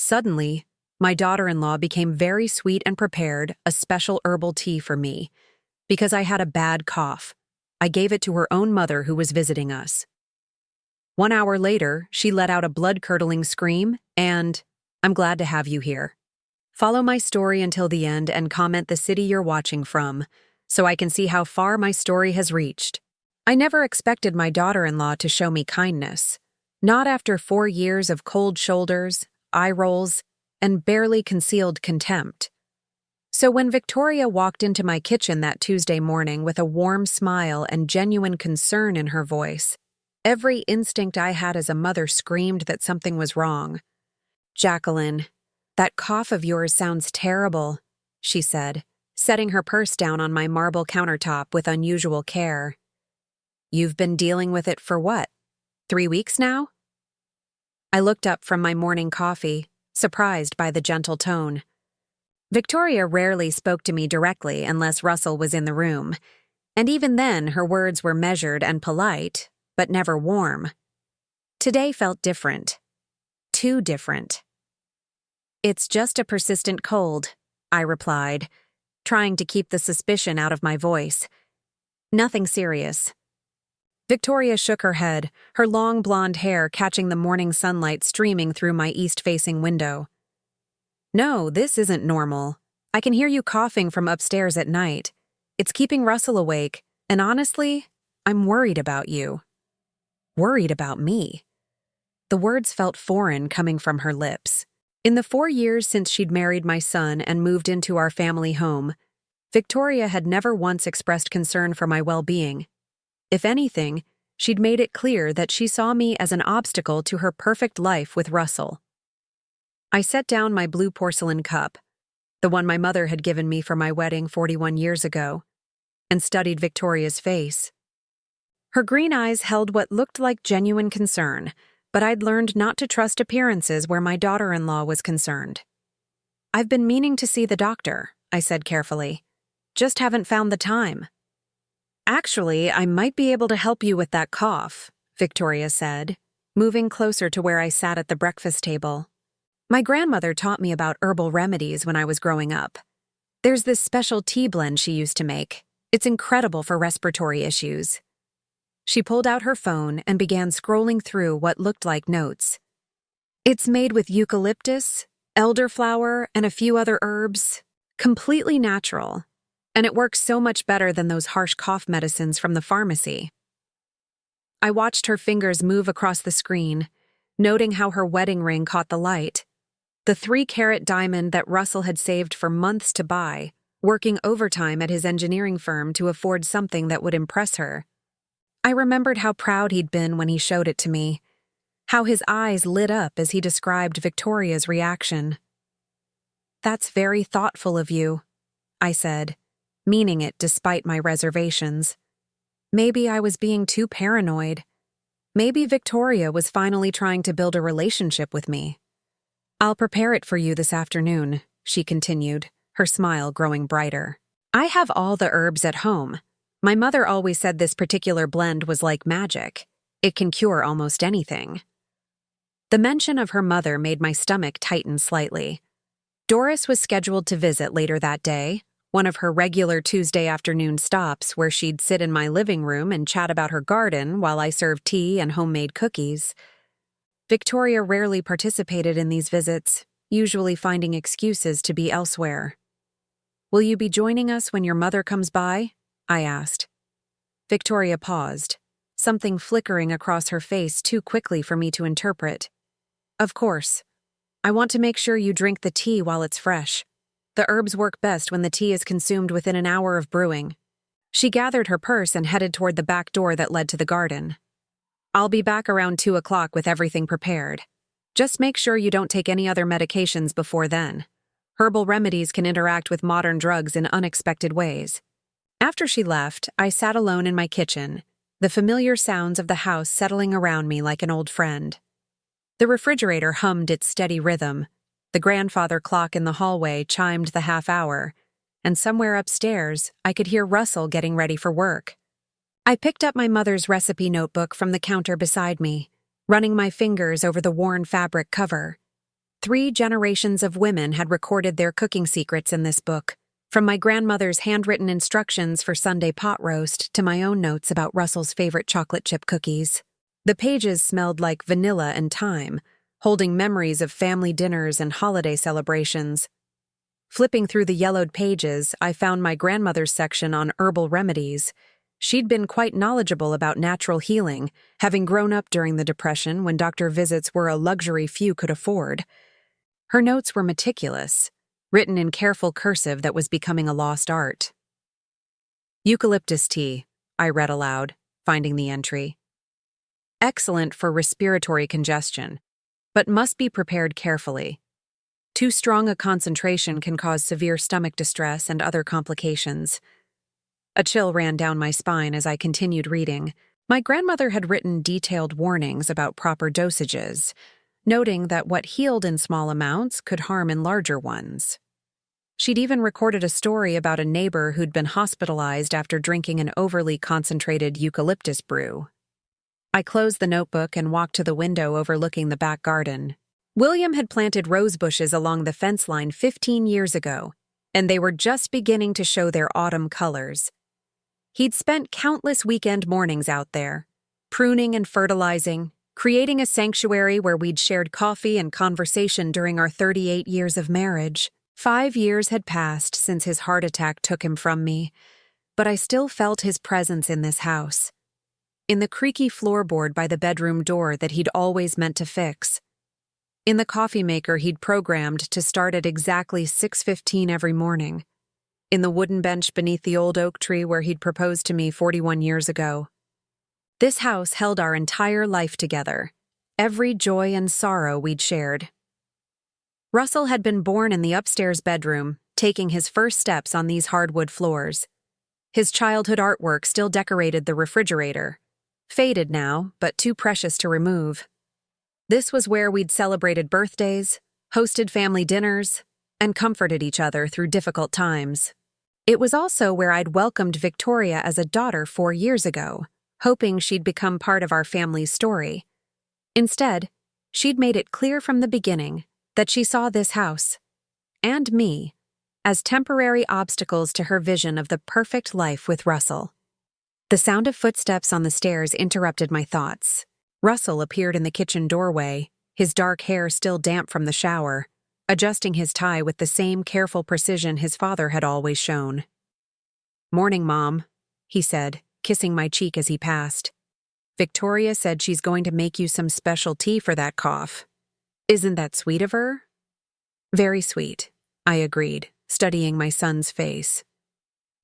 Suddenly, my daughter-in-law became very sweet and prepared a special herbal tea for me. Because I had a bad cough, I gave it to her own mother who was visiting us. 1 hour later, she let out a blood-curdling scream and, "I'm glad to have you here." Follow my story until the end and comment the city you're watching from, so I can see how far my story has reached. I never expected my daughter-in-law to show me kindness. Not after 4 years of cold shoulders, eye rolls, and barely concealed contempt. So when Victoria walked into my kitchen that Tuesday morning with a warm smile and genuine concern in her voice, every instinct I had as a mother screamed that something was wrong. "Jacqueline, that cough of yours sounds terrible," she said, setting her purse down on my marble countertop with unusual care. "You've been dealing with it for what, 3 weeks now?" I looked up from my morning coffee, surprised by the gentle tone. Victoria rarely spoke to me directly unless Russell was in the room, and even then her words were measured and polite, but never warm. Today felt different. Too different. "It's just a persistent cold," I replied, trying to keep the suspicion out of my voice. "Nothing serious." Victoria shook her head, her long blonde hair catching the morning sunlight streaming through my east-facing window. "No, this isn't normal. I can hear you coughing from upstairs at night. It's keeping Russell awake, and honestly, I'm worried about you." Worried about me? The words felt foreign coming from her lips. In the 4 years since she'd married my son and moved into our family home, Victoria had never once expressed concern for my well-being. If anything, she'd made it clear that she saw me as an obstacle to her perfect life with Russell. I set down my blue porcelain cup, the one my mother had given me for my wedding 41 years ago, and studied Victoria's face. Her green eyes held what looked like genuine concern, but I'd learned not to trust appearances where my daughter-in-law was concerned. "I've been meaning to see the doctor," I said carefully. "Just haven't found the time." "Actually, I might be able to help you with that cough," Victoria said, moving closer to where I sat at the breakfast table. "My grandmother taught me about herbal remedies when I was growing up. There's this special tea blend she used to make. It's incredible for respiratory issues." She pulled out her phone and began scrolling through what looked like notes. "It's made with eucalyptus, elderflower, and a few other herbs. Completely natural. And it works so much better than those harsh cough medicines from the pharmacy." I watched her fingers move across the screen, noting how her wedding ring caught the light. The 3-carat diamond that Russell had saved for months to buy, working overtime at his engineering firm to afford something that would impress her. I remembered how proud he'd been when he showed it to me, how his eyes lit up as he described Victoria's reaction. "That's very thoughtful of you," I said, meaning it despite my reservations. Maybe I was being too paranoid. Maybe Victoria was finally trying to build a relationship with me. "I'll prepare it for you this afternoon," she continued, her smile growing brighter. "I have all the herbs at home. My mother always said this particular blend was like magic. It can cure almost anything." The mention of her mother made my stomach tighten slightly. Doris was scheduled to visit later that day, one of her regular Tuesday afternoon stops where she'd sit in my living room and chat about her garden while I served tea and homemade cookies. Victoria rarely participated in these visits, usually finding excuses to be elsewhere. "Will you be joining us when your mother comes by?" I asked. Victoria paused, something flickering across her face too quickly for me to interpret. "Of course. I want to make sure you drink the tea while it's fresh. The herbs work best when the tea is consumed within an hour of brewing." She gathered her purse and headed toward the back door that led to the garden. "I'll be back around 2 o'clock with everything prepared. Just make sure you don't take any other medications before then. Herbal remedies can interact with modern drugs in unexpected ways." After she left, I sat alone in my kitchen, the familiar sounds of the house settling around me like an old friend. The refrigerator hummed its steady rhythm, the grandfather clock in the hallway chimed the half-hour, and somewhere upstairs I could hear Russell getting ready for work. I picked up my mother's recipe notebook from the counter beside me, running my fingers over the worn fabric cover. 3 generations of women had recorded their cooking secrets in this book, from my grandmother's handwritten instructions for Sunday pot roast to my own notes about Russell's favorite chocolate chip cookies. The pages smelled like vanilla and thyme, holding memories of family dinners and holiday celebrations. Flipping through the yellowed pages, I found my grandmother's section on herbal remedies. She'd been quite knowledgeable about natural healing, having grown up during the Depression when doctor visits were a luxury few could afford. Her notes were meticulous, written in careful cursive that was becoming a lost art. Eucalyptus tea, I read aloud, finding the entry. Excellent for respiratory congestion, but must be prepared carefully. Too strong a concentration can cause severe stomach distress and other complications. A chill ran down my spine as I continued reading. My grandmother had written detailed warnings about proper dosages, noting that what healed in small amounts could harm in larger ones. She'd even recorded a story about a neighbor who'd been hospitalized after drinking an overly concentrated eucalyptus brew. I closed the notebook and walked to the window overlooking the back garden. William had planted rose bushes along the fence line 15 years ago, and they were just beginning to show their autumn colors. He'd spent countless weekend mornings out there, pruning and fertilizing, creating a sanctuary where we'd shared coffee and conversation during our 38 years of marriage. 5 years had passed since his heart attack took him from me, but I still felt his presence in this house. In the creaky floorboard by the bedroom door that he'd always meant to fix. In the coffee maker he'd programmed to start at exactly 6:15 every morning. In the wooden bench beneath the old oak tree where he'd proposed to me 41 years ago. This house held our entire life together, every joy and sorrow we'd shared. Russell had been born in the upstairs bedroom, taking his first steps on these hardwood floors. His childhood artwork still decorated the refrigerator, faded now, but too precious to remove. This was where we'd celebrated birthdays, hosted family dinners, and comforted each other through difficult times. It was also where I'd welcomed Victoria as a daughter 4 years ago, hoping she'd become part of our family's story. Instead, she'd made it clear from the beginning that she saw this house, and me, as temporary obstacles to her vision of the perfect life with Russell. The sound of footsteps on the stairs interrupted my thoughts. Russell appeared in the kitchen doorway, his dark hair still damp from the shower, adjusting his tie with the same careful precision his father had always shown. "Morning, Mom," he said, kissing my cheek as he passed. "Victoria said she's going to make you some special tea for that cough. Isn't that sweet of her?" "Very sweet," I agreed, studying my son's face.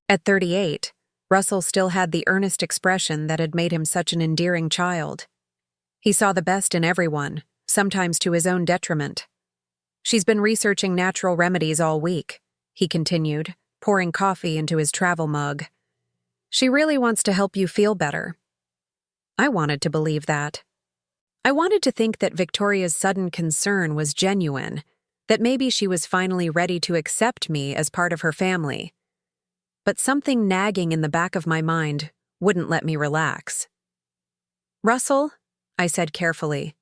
At 38, Russell still had the earnest expression that had made him such an endearing child. He saw the best in everyone, sometimes to his own detriment. "She's been researching natural remedies all week," he continued, pouring coffee into his travel mug. "She really wants to help you feel better." I wanted to believe that. I wanted to think that Victoria's sudden concern was genuine, that maybe she was finally ready to accept me as part of her family. But something nagging in the back of my mind wouldn't let me relax. "Russell," I said carefully,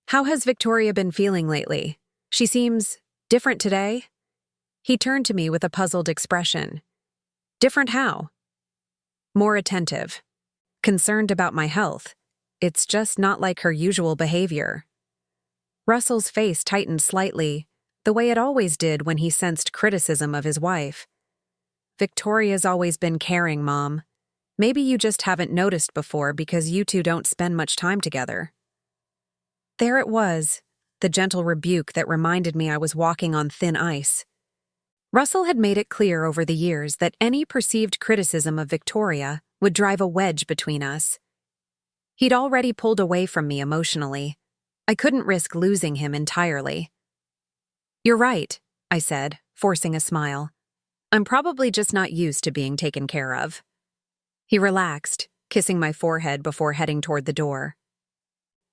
"how has Victoria been feeling lately? She seems different today?" He turned to me with a puzzled expression. "Different how?" "More attentive. Concerned about my health. It's just not like her usual behavior." Russell's face tightened slightly, the way it always did when he sensed criticism of his wife. "Victoria's always been caring, Mom. Maybe you just haven't noticed before because you two don't spend much time together." There it was, the gentle rebuke that reminded me I was walking on thin ice. Russell had made it clear over the years that any perceived criticism of Victoria would drive a wedge between us. He'd already pulled away from me emotionally. I couldn't risk losing him entirely. "You're right," I said, forcing a smile. "I'm probably just not used to being taken care of." He relaxed, kissing my forehead before heading toward the door.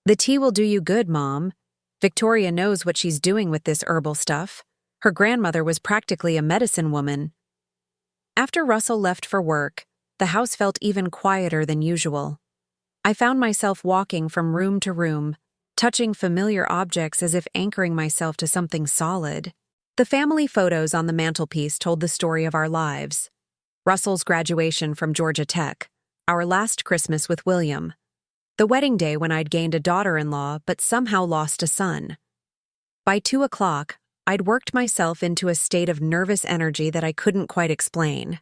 "The tea will do you good, Mom. Victoria knows what she's doing with this herbal stuff. Her grandmother was practically a medicine woman." After Russell left for work, the house felt even quieter than usual. I found myself walking from room to room, touching familiar objects as if anchoring myself to something solid. The family photos on the mantelpiece told the story of our lives. Russell's graduation from Georgia Tech, our last Christmas with William, the wedding day when I'd gained a daughter-in-law but somehow lost a son. By 2 o'clock, I'd worked myself into a state of nervous energy that I couldn't quite explain.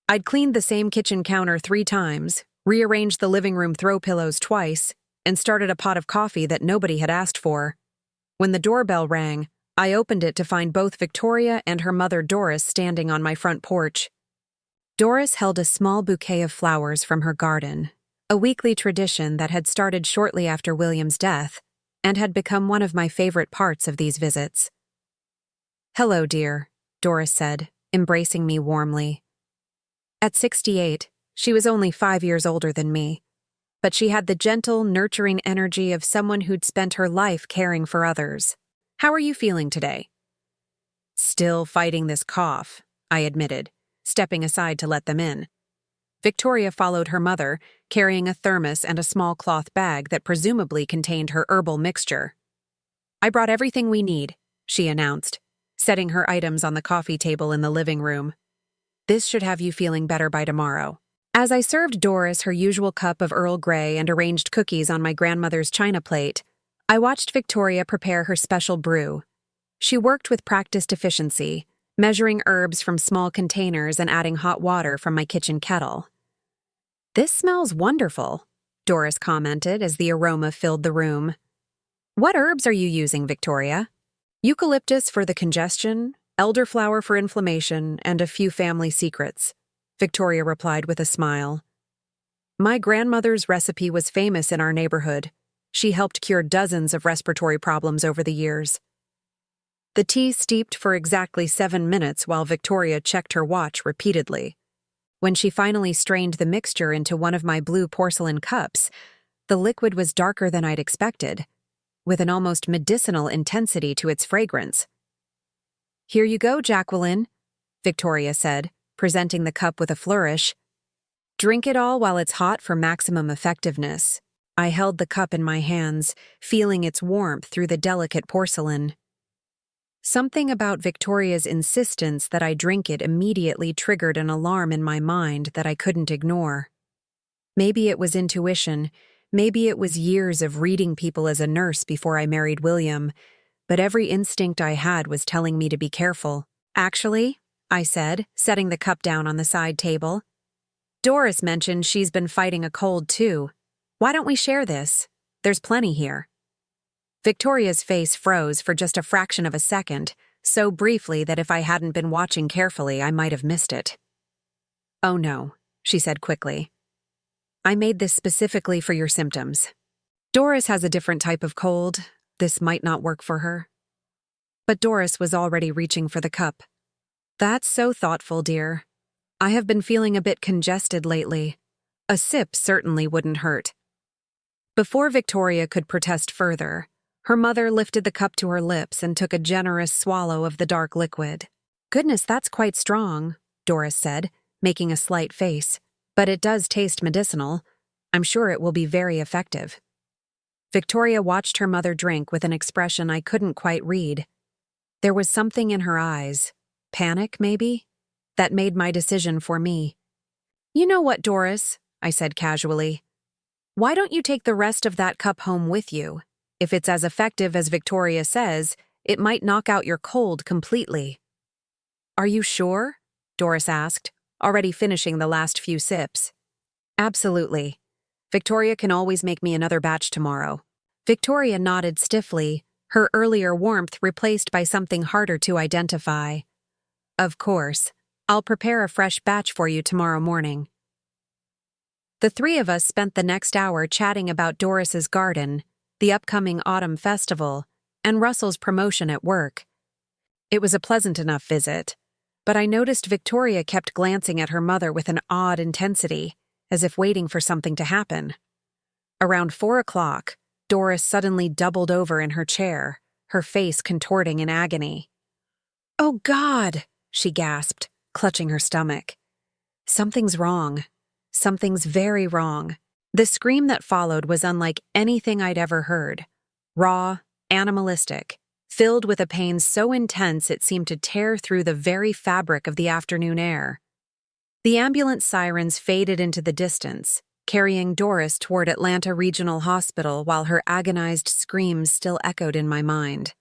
I'd cleaned the same kitchen counter 3 times, rearranged the living room throw pillows twice, and started a pot of coffee that nobody had asked for. When the doorbell rang, I opened it to find both Victoria and her mother Doris standing on my front porch. Doris held a small bouquet of flowers from her garden, a weekly tradition that had started shortly after William's death and had become one of my favorite parts of these visits. "Hello, dear," Doris said, embracing me warmly. At 68, she was only 5 years older than me, but she had the gentle, nurturing energy of someone who'd spent her life caring for others. "How are you feeling today?" "Still fighting this cough," I admitted, stepping aside to let them in. Victoria followed her mother, carrying a thermos and a small cloth bag that presumably contained her herbal mixture. "I brought everything we need," she announced, setting her items on the coffee table in the living room. "This should have you feeling better by tomorrow." As I served Doris her usual cup of Earl Grey and arranged cookies on my grandmother's china plate, I watched Victoria prepare her special brew. She worked with practiced efficiency, measuring herbs from small containers and adding hot water from my kitchen kettle. "This smells wonderful," Doris commented as the aroma filled the room. "What herbs are you using, Victoria?" "Eucalyptus for the congestion, elderflower for inflammation, and a few family secrets," Victoria replied with a smile. "My grandmother's recipe was famous in our neighborhood. She helped cure dozens of respiratory problems over the years." The tea steeped for exactly 7 minutes while Victoria checked her watch repeatedly. When she finally strained the mixture into one of my blue porcelain cups, the liquid was darker than I'd expected, with an almost medicinal intensity to its fragrance. "Here you go, Jacqueline," Victoria said, presenting the cup with a flourish. "Drink it all while it's hot for maximum effectiveness." I held the cup in my hands, feeling its warmth through the delicate porcelain. Something about Victoria's insistence that I drink it immediately triggered an alarm in my mind that I couldn't ignore. Maybe it was intuition, maybe it was years of reading people as a nurse before I married William, but every instinct I had was telling me to be careful. "Actually," I said, setting the cup down on the side table, "Doris mentioned she's been fighting a cold too. Why don't we share this? There's plenty here." Victoria's face froze for just a fraction of a second, so briefly that if I hadn't been watching carefully, I might have missed it. "Oh no," she said quickly. "I made this specifically for your symptoms. Doris has a different type of cold. This might not work for her." But Doris was already reaching for the cup. "That's so thoughtful, dear. I have been feeling a bit congested lately. A sip certainly wouldn't hurt." Before Victoria could protest further, her mother lifted the cup to her lips and took a generous swallow of the dark liquid. "Goodness, that's quite strong," Doris said, making a slight face. "But it does taste medicinal. I'm sure it will be very effective." Victoria watched her mother drink with an expression I couldn't quite read. There was something in her eyes, panic maybe, that made my decision for me. "You know what, Doris?" I said casually. "Why don't you take the rest of that cup home with you? If it's as effective as Victoria says, it might knock out your cold completely." "Are you sure?" Doris asked, already finishing the last few sips. "Absolutely. Victoria can always make me another batch tomorrow." Victoria nodded stiffly, her earlier warmth replaced by something harder to identify. "Of course. I'll prepare a fresh batch for you tomorrow morning." The 3 of us spent the next hour chatting about Doris's garden, the upcoming autumn festival, and Russell's promotion at work. It was a pleasant enough visit, but I noticed Victoria kept glancing at her mother with an odd intensity, as if waiting for something to happen. Around 4 o'clock, Doris suddenly doubled over in her chair, her face contorting in agony. "Oh God!" she gasped, clutching her stomach. "Something's wrong. Something's very wrong." The scream that followed was unlike anything I'd ever heard. raw, animalistic, filled with a pain so intense it seemed to tear through the very fabric of the afternoon air. The ambulance sirens faded into the distance, carrying Doris toward Atlanta Regional Hospital while her agonized screams still echoed in my mind.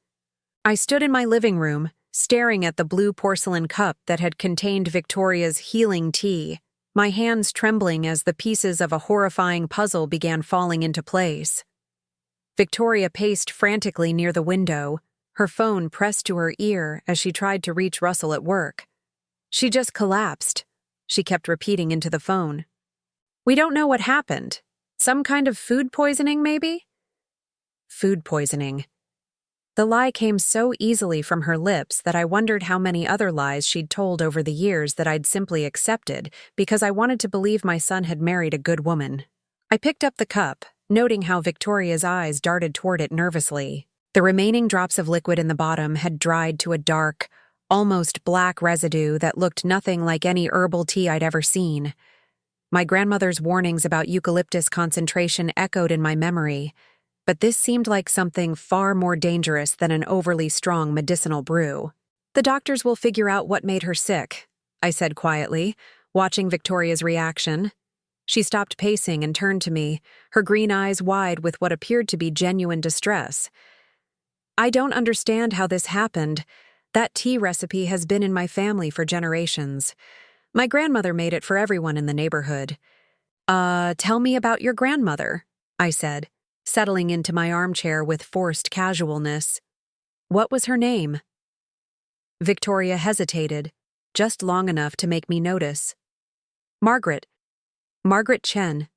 I stood in my living room, staring at the blue porcelain cup that had contained Victoria's healing tea, my hands trembling as the pieces of a horrifying puzzle began falling into place. Victoria paced frantically near the window, her phone pressed to her ear as she tried to reach Russell at work. "She just collapsed," she kept repeating into the phone. "We don't know what happened. Some kind of food poisoning, maybe?" Food poisoning. The lie came so easily from her lips that I wondered how many other lies she'd told over the years that I'd simply accepted because I wanted to believe my son had married a good woman. I picked up the cup, noting how Victoria's eyes darted toward it nervously. The remaining drops of liquid in the bottom had dried to a dark, almost black residue that looked nothing like any herbal tea I'd ever seen. My grandmother's warnings about eucalyptus concentration echoed in my memory, but this seemed like something far more dangerous than an overly strong medicinal brew. "The doctors will figure out what made her sick," I said quietly, watching Victoria's reaction. She stopped pacing and turned to me, her green eyes wide with what appeared to be genuine distress. "I don't understand how this happened. That tea recipe has been in my family for generations. My grandmother made it for everyone in the neighborhood." Tell me about your grandmother," I said, settling into my armchair with forced casualness. "What was her name?" Victoria hesitated, just long enough to make me notice. Margaret Chen.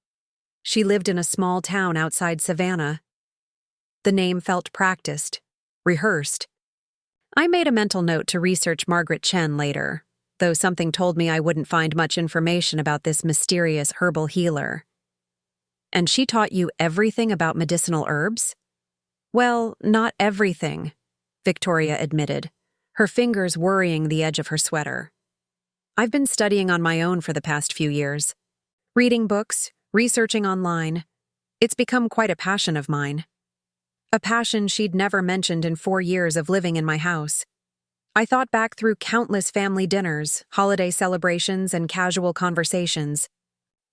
She lived in a small town outside Savannah." The name felt practiced, rehearsed. I made a mental note to research Margaret Chen later, though something told me I wouldn't find much information about this mysterious herbal healer. "And she taught you everything about medicinal herbs?" "Well, not everything," Victoria admitted, her fingers worrying the edge of her sweater. "I've been studying on my own for the past few years. Reading books, researching online. It's become quite a passion of mine. A passion she'd never mentioned in 4 years of living in my house. I thought back through countless family dinners, holiday celebrations, and casual conversations.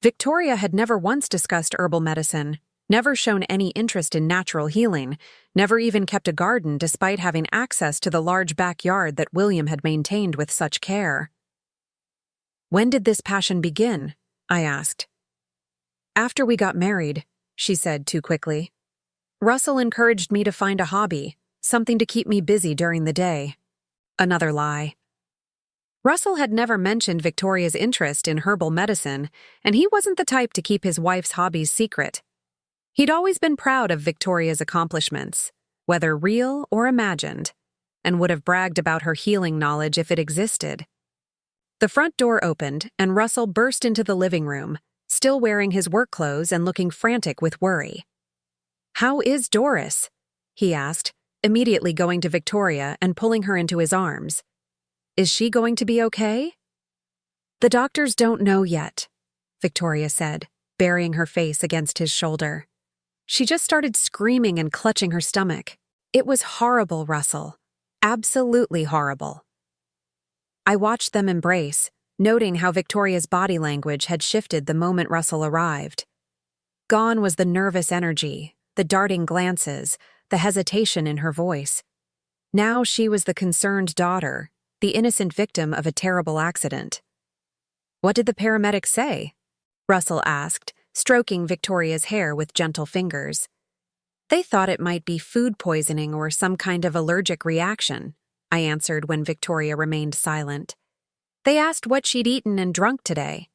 Victoria had never once discussed herbal medicine, never shown any interest in natural healing, never even kept a garden despite having access to the large backyard that William had maintained with such care. "When did this passion begin?" I asked. "After we got married," she said too quickly. "Russell encouraged me to find a hobby, something to keep me busy during the day." Another lie. Russell had never mentioned Victoria's interest in herbal medicine, and he wasn't the type to keep his wife's hobbies secret. He'd always been proud of Victoria's accomplishments, whether real or imagined, and would have bragged about her healing knowledge if it existed. The front door opened, and Russell burst into the living room, still wearing his work clothes and looking frantic with worry. "How is Doris?" he asked, immediately going to Victoria and pulling her into his arms. "Is she going to be okay?" "The doctors don't know yet," Victoria said, burying her face against his shoulder. She just started screaming and clutching her stomach. "It was horrible, Russell. Absolutely horrible." I watched them embrace, noting how Victoria's body language had shifted the moment Russell arrived. Gone was the nervous energy, the darting glances, the hesitation in her voice. Now she was the concerned daughter, the innocent victim of a terrible accident. "What did the paramedics say?" Russell asked, stroking Victoria's hair with gentle fingers. "They thought it might be food poisoning or some kind of allergic reaction," I answered when Victoria remained silent. "They asked what she'd eaten and drunk today."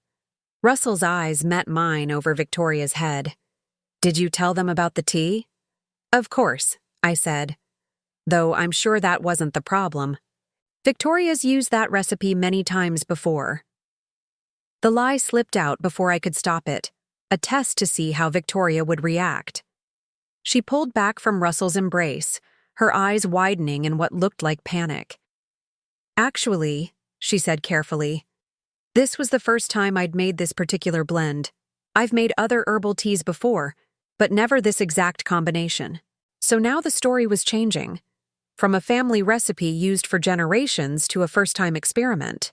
Russell's eyes met mine over Victoria's head. "Did you tell them about the tea?" "Of course," I said, though I'm sure that wasn't the problem. Victoria's used that recipe many times before. The lie slipped out before I could stop it, a test to see how Victoria would react. She pulled back from Russell's embrace, her eyes widening in what looked like panic. "Actually," she said carefully, "this was the first time I'd made this particular blend. I've made other herbal teas before, but never this exact combination. So now the story was changing, from a family recipe used for generations to a first-time experiment.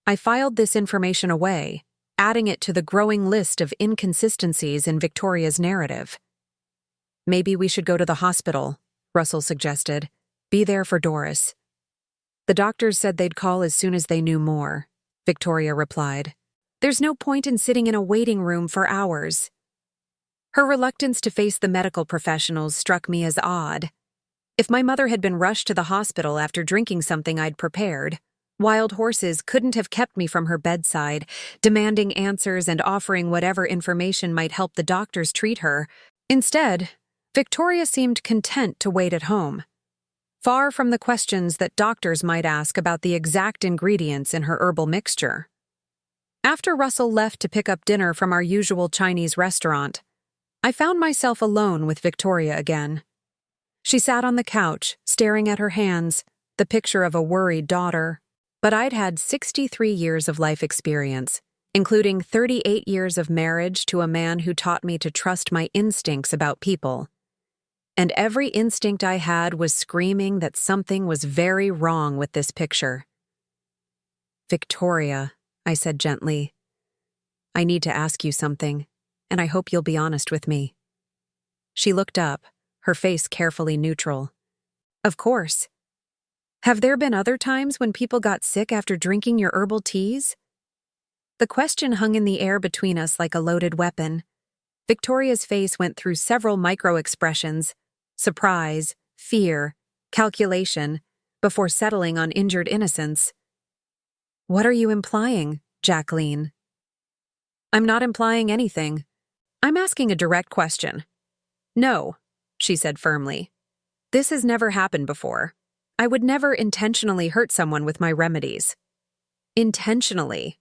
I filed this information away, adding it to the growing list of inconsistencies in Victoria's narrative. Maybe we should go to the hospital, Russell suggested. Be there for Doris. The doctors said they'd call as soon as they knew more, Victoria replied. There's no point in sitting in a waiting room for hours. Her reluctance to face the medical professionals struck me as odd. If my mother had been rushed to the hospital after drinking something I'd prepared, wild horses couldn't have kept me from her bedside, demanding answers and offering whatever information might help the doctors treat her. Instead, Victoria seemed content to wait at home, far from the questions that doctors might ask about the exact ingredients in her herbal mixture. After Russell left to pick up dinner from our usual Chinese restaurant, I found myself alone with Victoria again. She sat on the couch, staring at her hands, the picture of a worried daughter. But I'd had 63 years of life experience, including 38 years of marriage to a man who taught me to trust my instincts about people. And every instinct I had was screaming that something was very wrong with this picture. Victoria, I said gently, I need to ask you something, and I hope you'll be honest with me. She looked up, her face carefully neutral. Of course. Have there been other times when people got sick after drinking your herbal teas? The question hung in the air between us like a loaded weapon. Victoria's face went through several micro-expressions: surprise, fear, calculation, before settling on injured innocence. What are you implying, Jacqueline? I'm not implying anything. I'm asking a direct question. No, she said firmly. This has never happened before. I would never intentionally hurt someone with my remedies. Intentionally.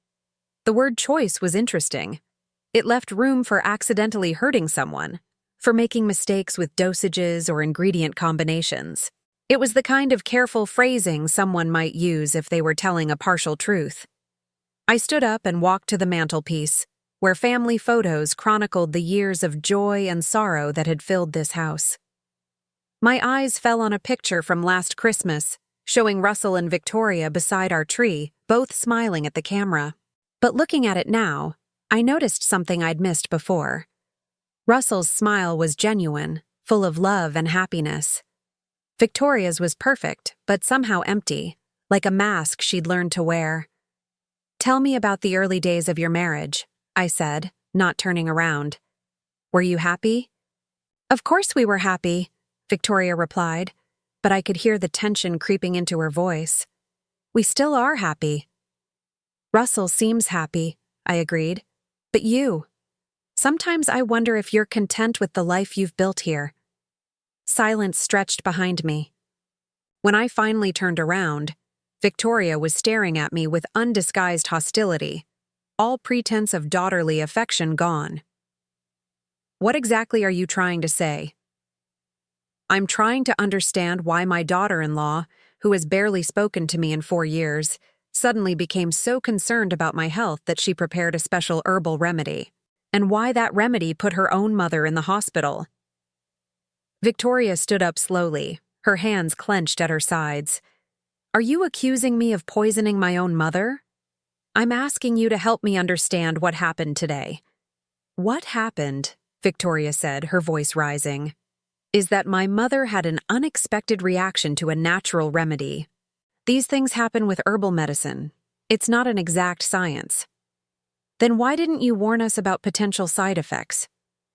The word choice was interesting. It left room for accidentally hurting someone, for making mistakes with dosages or ingredient combinations. It was the kind of careful phrasing someone might use if they were telling a partial truth. I stood up and walked to the mantelpiece, where family photos chronicled the years of joy and sorrow that had filled this house. My eyes fell on a picture from last Christmas, showing Russell and Victoria beside our tree, both smiling at the camera. But looking at it now, I noticed something I'd missed before. Russell's smile was genuine, full of love and happiness. Victoria's was perfect, but somehow empty, like a mask she'd learned to wear. Tell me about the early days of your marriage, I said, not turning around. Were you happy? Of course we were happy, Victoria replied, but I could hear the tension creeping into her voice. We still are happy. Russell seems happy, I agreed. But you? Sometimes I wonder if you're content with the life you've built here. Silence stretched behind me. When I finally turned around, Victoria was staring at me with undisguised hostility, all pretense of daughterly affection gone. What exactly are you trying to say? I'm trying to understand why my daughter-in-law, who has barely spoken to me in 4 years, suddenly became so concerned about my health that she prepared a special herbal remedy, and why that remedy put her own mother in the hospital. Victoria stood up slowly, her hands clenched at her sides. Are you accusing me of poisoning my own mother? I'm asking you to help me understand what happened today. What happened, Victoria said, her voice rising, is that my mother had an unexpected reaction to a natural remedy. These things happen with herbal medicine. It's not an exact science. Then why didn't you warn us about potential side effects?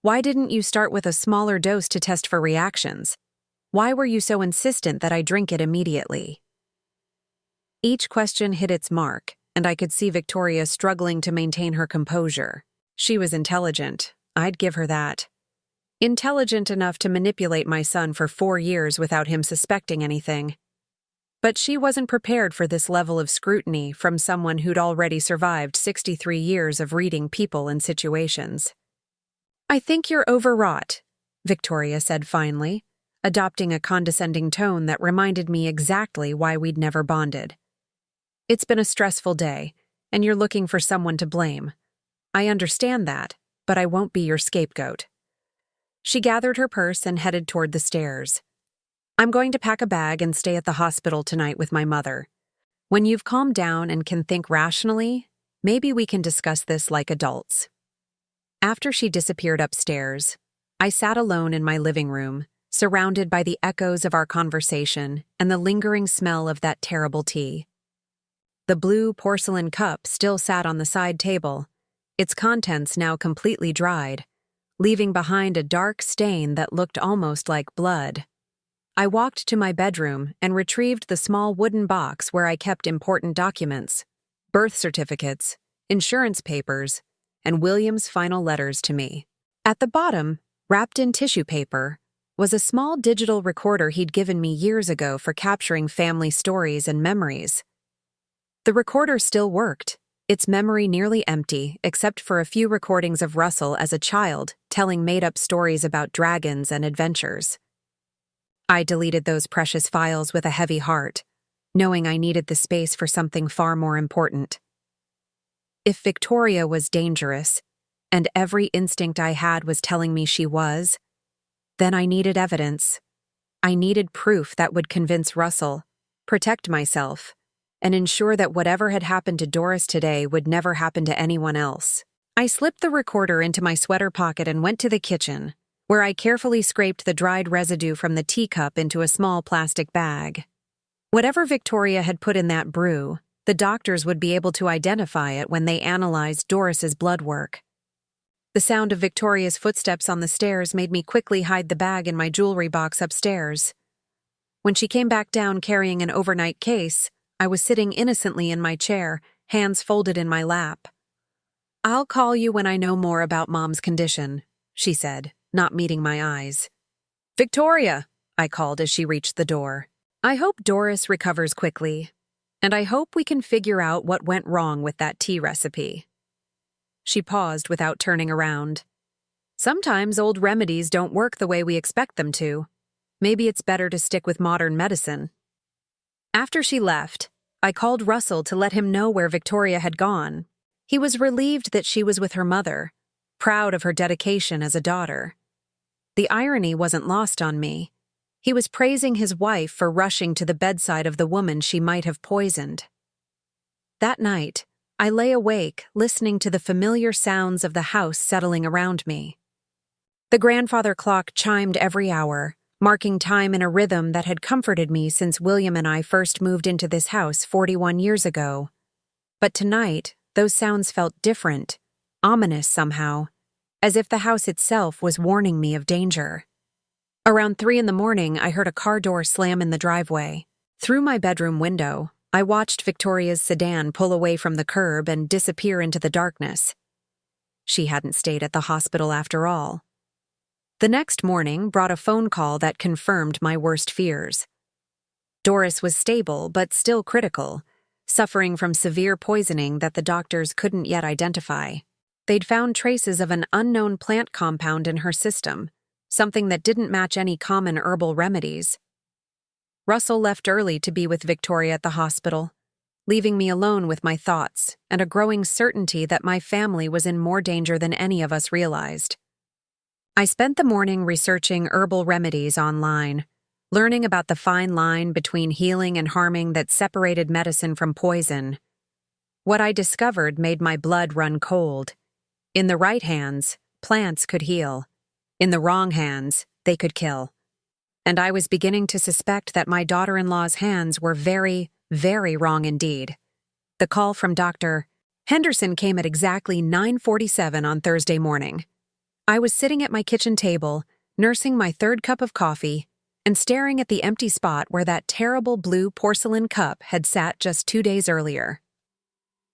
Why didn't you start with a smaller dose to test for reactions? Why were you so insistent that I drink it immediately? Each question hit its mark, and I could see Victoria struggling to maintain her composure. She was intelligent, I'd give her that. Intelligent enough to manipulate my son for 4 years without him suspecting anything. But she wasn't prepared for this level of scrutiny from someone who'd already survived 63 years of reading people and situations. I think you're overwrought, Victoria said finally, adopting a condescending tone that reminded me exactly why we'd never bonded. It's been a stressful day, and you're looking for someone to blame. I understand that, but I won't be your scapegoat. She gathered her purse and headed toward the stairs. I'm going to pack a bag and stay at the hospital tonight with my mother. When you've calmed down and can think rationally, maybe we can discuss this like adults. After she disappeared upstairs, I sat alone in my living room, surrounded by the echoes of our conversation and the lingering smell of that terrible tea. The blue porcelain cup still sat on the side table, its contents now completely dried, leaving behind a dark stain that looked almost like blood. I walked to my bedroom and retrieved the small wooden box where I kept important documents, birth certificates, insurance papers, and William's final letters to me. At the bottom, wrapped in tissue paper, was a small digital recorder he'd given me years ago for capturing family stories and memories. The recorder still worked, its memory nearly empty except for a few recordings of Russell as a child telling made-up stories about dragons and adventures. I deleted those precious files with a heavy heart, knowing I needed the space for something far more important. If Victoria was dangerous, and every instinct I had was telling me she was, then I needed evidence. I needed proof that would convince Russell, protect myself, and ensure that whatever had happened to Doris today would never happen to anyone else. I slipped the recorder into my sweater pocket and went to the kitchen, where I carefully scraped the dried residue from the teacup into a small plastic bag. Whatever Victoria had put in that brew, the doctors would be able to identify it when they analyzed Doris's blood work. The sound of Victoria's footsteps on the stairs made me quickly hide the bag in my jewelry box upstairs. When she came back down carrying an overnight case, I was sitting innocently in my chair, hands folded in my lap. "I'll call you when I know more about Mom's condition," she said, not meeting my eyes. "Victoria," I called as she reached the door. "I hope Doris recovers quickly, and I hope we can figure out what went wrong with that tea recipe." She paused without turning around. "Sometimes old remedies don't work the way we expect them to. Maybe it's better to stick with modern medicine." After she left, I called Russell to let him know where Victoria had gone. He was relieved that she was with her mother, proud of her dedication as a daughter. The irony wasn't lost on me. He was praising his wife for rushing to the bedside of the woman she might have poisoned. That night, I lay awake, listening to the familiar sounds of the house settling around me. The grandfather clock chimed every hour, marking time in a rhythm that had comforted me since William and I first moved into this house 41 years ago. But tonight, those sounds felt different, ominous somehow, as if the house itself was warning me of danger. Around 3 a.m, I heard a car door slam in the driveway. Through my bedroom window, I watched Victoria's sedan pull away from the curb and disappear into the darkness. She hadn't stayed at the hospital after all. The next morning brought a phone call that confirmed my worst fears. Doris was stable but still critical, suffering from severe poisoning that the doctors couldn't yet identify. They'd found traces of an unknown plant compound in her system, something that didn't match any common herbal remedies. Russell left early to be with Victoria at the hospital, leaving me alone with my thoughts and a growing certainty that my family was in more danger than any of us realized. I spent the morning researching herbal remedies online, learning about the fine line between healing and harming that separated medicine from poison. What I discovered made my blood run cold. In the right hands, plants could heal. In the wrong hands, they could kill. And I was beginning to suspect that my daughter-in-law's hands were very, very wrong indeed. The call from Dr. Henderson came at exactly 9:47 on Thursday morning. I was sitting at my kitchen table, nursing my third cup of coffee, and staring at the empty spot where that terrible blue porcelain cup had sat just 2 days earlier.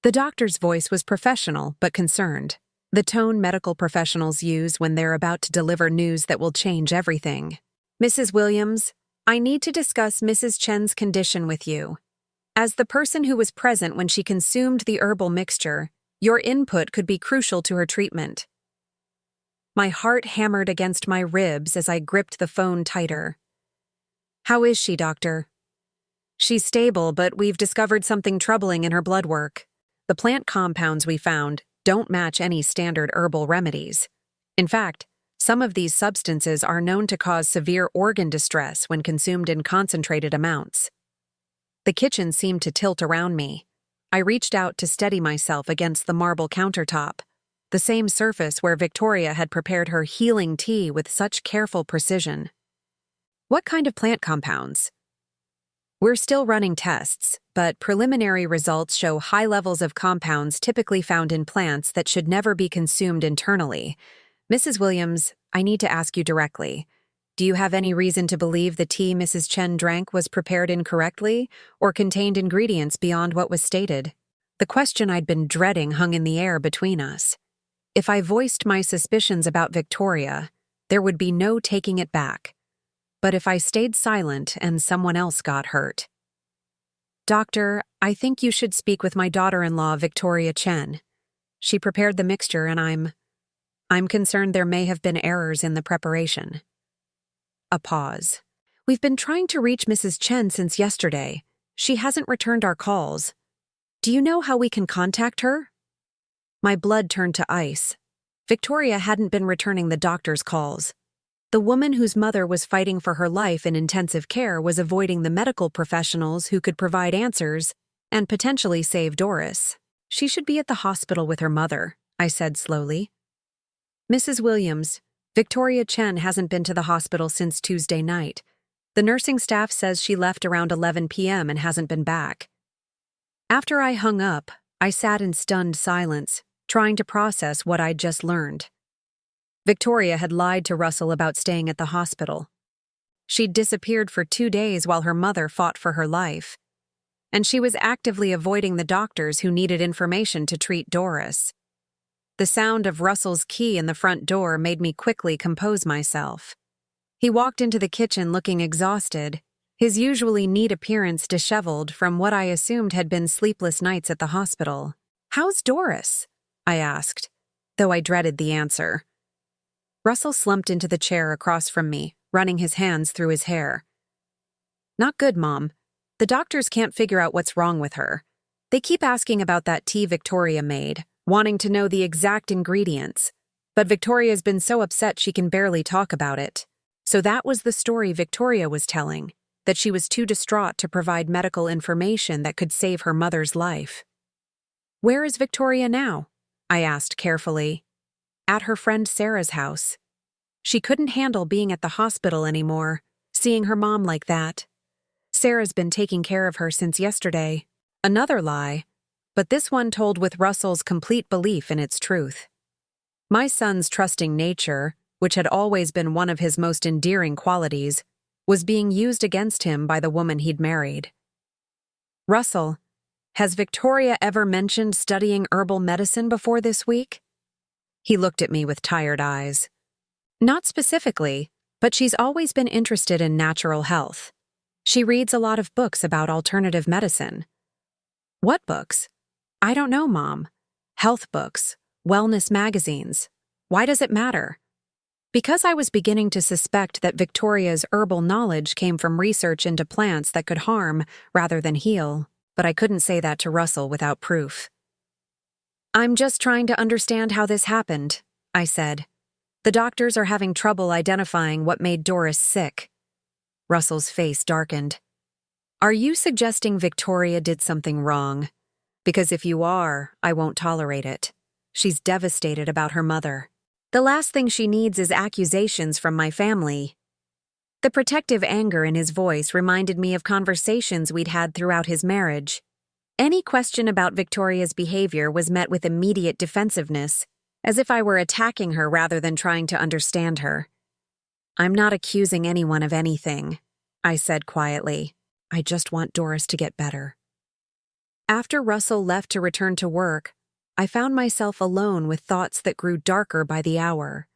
The doctor's voice was professional but concerned, the tone medical professionals use when they're about to deliver news that will change everything. "Mrs. Williams, I need to discuss Mrs. Chen's condition with you. As the person who was present when she consumed the herbal mixture, your input could be crucial to her treatment." My heart hammered against my ribs as I gripped the phone tighter. "How is she, doctor?" "She's stable, but we've discovered something troubling in her blood work. The plant compounds we found don't match any standard herbal remedies. In fact, Some of these substances are known to cause severe organ distress when consumed in concentrated amounts. The kitchen seemed to tilt around me. I reached out to steady myself against the marble countertop, the same surface where Victoria had prepared her healing tea with such careful precision. What kind of plant compounds? We're still running tests, but preliminary results show high levels of compounds typically found in plants that should never be consumed internally. Mrs. Williams, I need to ask you directly. Do you have any reason to believe the tea Mrs. Chen drank was prepared incorrectly or contained ingredients beyond what was stated? The question I'd been dreading hung in the air between us. If I voiced my suspicions about Victoria, there would be no taking it back. But if I stayed silent and someone else got hurt. Doctor, I think you should speak with my daughter-in-law, Victoria Chen. She prepared the mixture and I'm concerned there may have been errors in the preparation. A pause. We've been trying to reach Mrs. Chen since yesterday. She hasn't returned our calls. Do you know how we can contact her? My blood turned to ice. Victoria hadn't been returning the doctor's calls. The woman whose mother was fighting for her life in intensive care was avoiding the medical professionals who could provide answers and potentially save Doris. She should be at the hospital with her mother, I said slowly. Mrs. Williams, Victoria Chen hasn't been to the hospital since Tuesday night. The nursing staff says she left around 11 p.m. and hasn't been back. After I hung up, I sat in stunned silence, trying to process what I'd just learned. Victoria had lied to Russell about staying at the hospital. She'd disappeared for 2 days while her mother fought for her life. And she was actively avoiding the doctors who needed information to treat Doris. The sound of Russell's key in the front door made me quickly compose myself. He walked into the kitchen looking exhausted, his usually neat appearance disheveled from what I assumed had been sleepless nights at the hospital. "How's Doris?" I asked, though I dreaded the answer. Russell slumped into the chair across from me, running his hands through his hair. "Not good, Mom. The doctors can't figure out what's wrong with her. They keep asking about that tea Victoria made, wanting to know the exact ingredients. But Victoria's been so upset she can barely talk about it. So that was the story Victoria was telling, that she was too distraught to provide medical information that could save her mother's life. Where is Victoria now? I asked carefully. At her friend Sarah's house. She couldn't handle being at the hospital anymore, seeing her mom like that. Sarah's been taking care of her since yesterday. Another lie, but this one told with Russell's complete belief in its truth. My son's trusting nature, which had always been one of his most endearing qualities, was being used against him by the woman he'd married. Russell, has Victoria ever mentioned studying herbal medicine before this week? He looked at me with tired eyes. Not specifically, but she's always been interested in natural health. She reads a lot of books about alternative medicine. What books? I don't know, Mom. Health books, wellness magazines. Why does it matter? Because I was beginning to suspect that Victoria's herbal knowledge came from research into plants that could harm rather than heal, but I couldn't say that to Russell without proof. I'm just trying to understand how this happened, I said. The doctors are having trouble identifying what made Doris sick. Russell's face darkened. Are you suggesting Victoria did something wrong? Because if you are, I won't tolerate it. She's devastated about her mother. The last thing she needs is accusations from my family. The protective anger in his voice reminded me of conversations we'd had throughout his marriage. Any question about Victoria's behavior was met with immediate defensiveness, as if I were attacking her rather than trying to understand her. I'm not accusing anyone of anything, I said quietly. I just want Doris to get better. After Russell left to return to work, I found myself alone with thoughts that grew darker by the hour.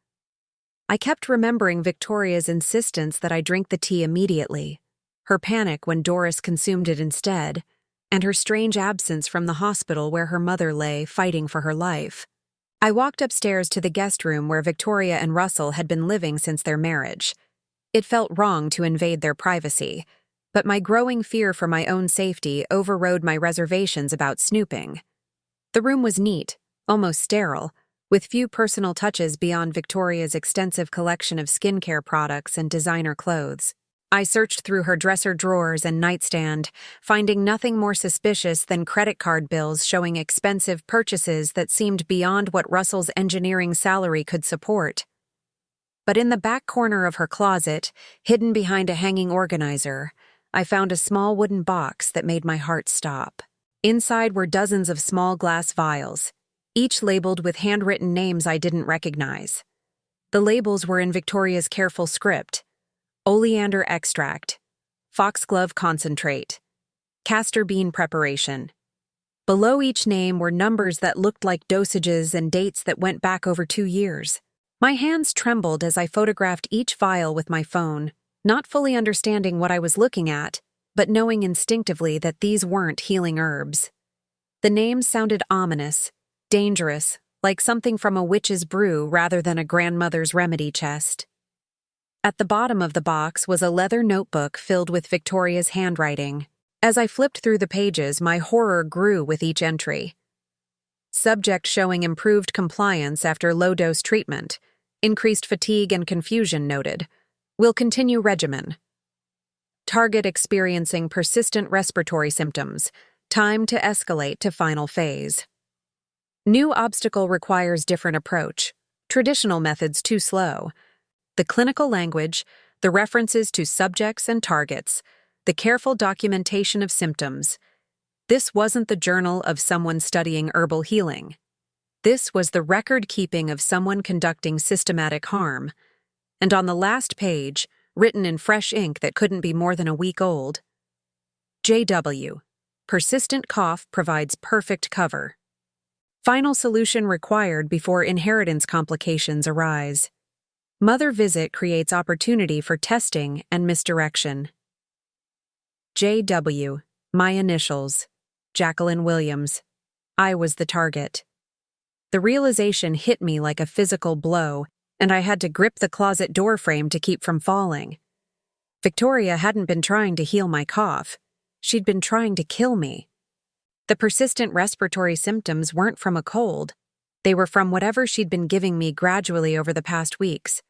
I kept remembering Victoria's insistence that I drink the tea immediately, her panic when Doris consumed it instead, and her strange absence from the hospital where her mother lay fighting for her life. I walked upstairs to the guest room where Victoria and Russell had been living since their marriage. It felt wrong to invade their privacy, but my growing fear for my own safety overrode my reservations about snooping. The room was neat, almost sterile, with few personal touches beyond Victoria's extensive collection of skincare products and designer clothes. I searched through her dresser drawers and nightstand, finding nothing more suspicious than credit card bills showing expensive purchases that seemed beyond what Russell's engineering salary could support. But in the back corner of her closet, hidden behind a hanging organizer, I found a small wooden box that made my heart stop. Inside were dozens of small glass vials, each labeled with handwritten names I didn't recognize. The labels were in Victoria's careful script: oleander extract, foxglove concentrate, castor bean preparation. Below each name were numbers that looked like dosages and dates that went back over 2 years. My hands trembled as I photographed each vial with my phone, not fully understanding what I was looking at, but knowing instinctively that these weren't healing herbs. The names sounded ominous, dangerous, like something from a witch's brew rather than a grandmother's remedy chest. At the bottom of the box was a leather notebook filled with Victoria's handwriting. As I flipped through the pages, my horror grew with each entry. Subject showing improved compliance after low-dose treatment. Increased fatigue and confusion noted. Will continue regimen. Target experiencing persistent respiratory symptoms. Time to escalate to final phase. New obstacle requires different approach. Traditional methods too slow. The clinical language, the references to subjects and targets, the careful documentation of symptoms. This wasn't the journal of someone studying herbal healing. This was the record-keeping of someone conducting systematic harm. And on the last page, written in fresh ink that couldn't be more than a week old, JW. Persistent cough provides perfect cover. Final solution required before inheritance complications arise. Mother visit creates opportunity for testing and misdirection. JW. My initials. Jacqueline Williams. I was the target. The realization hit me like a physical blow, and I had to grip the closet door frame to keep from falling. Victoria hadn't been trying to heal my cough. She'd been trying to kill me. The persistent respiratory symptoms weren't from a cold. They were from whatever she'd been giving me gradually over the past weeks.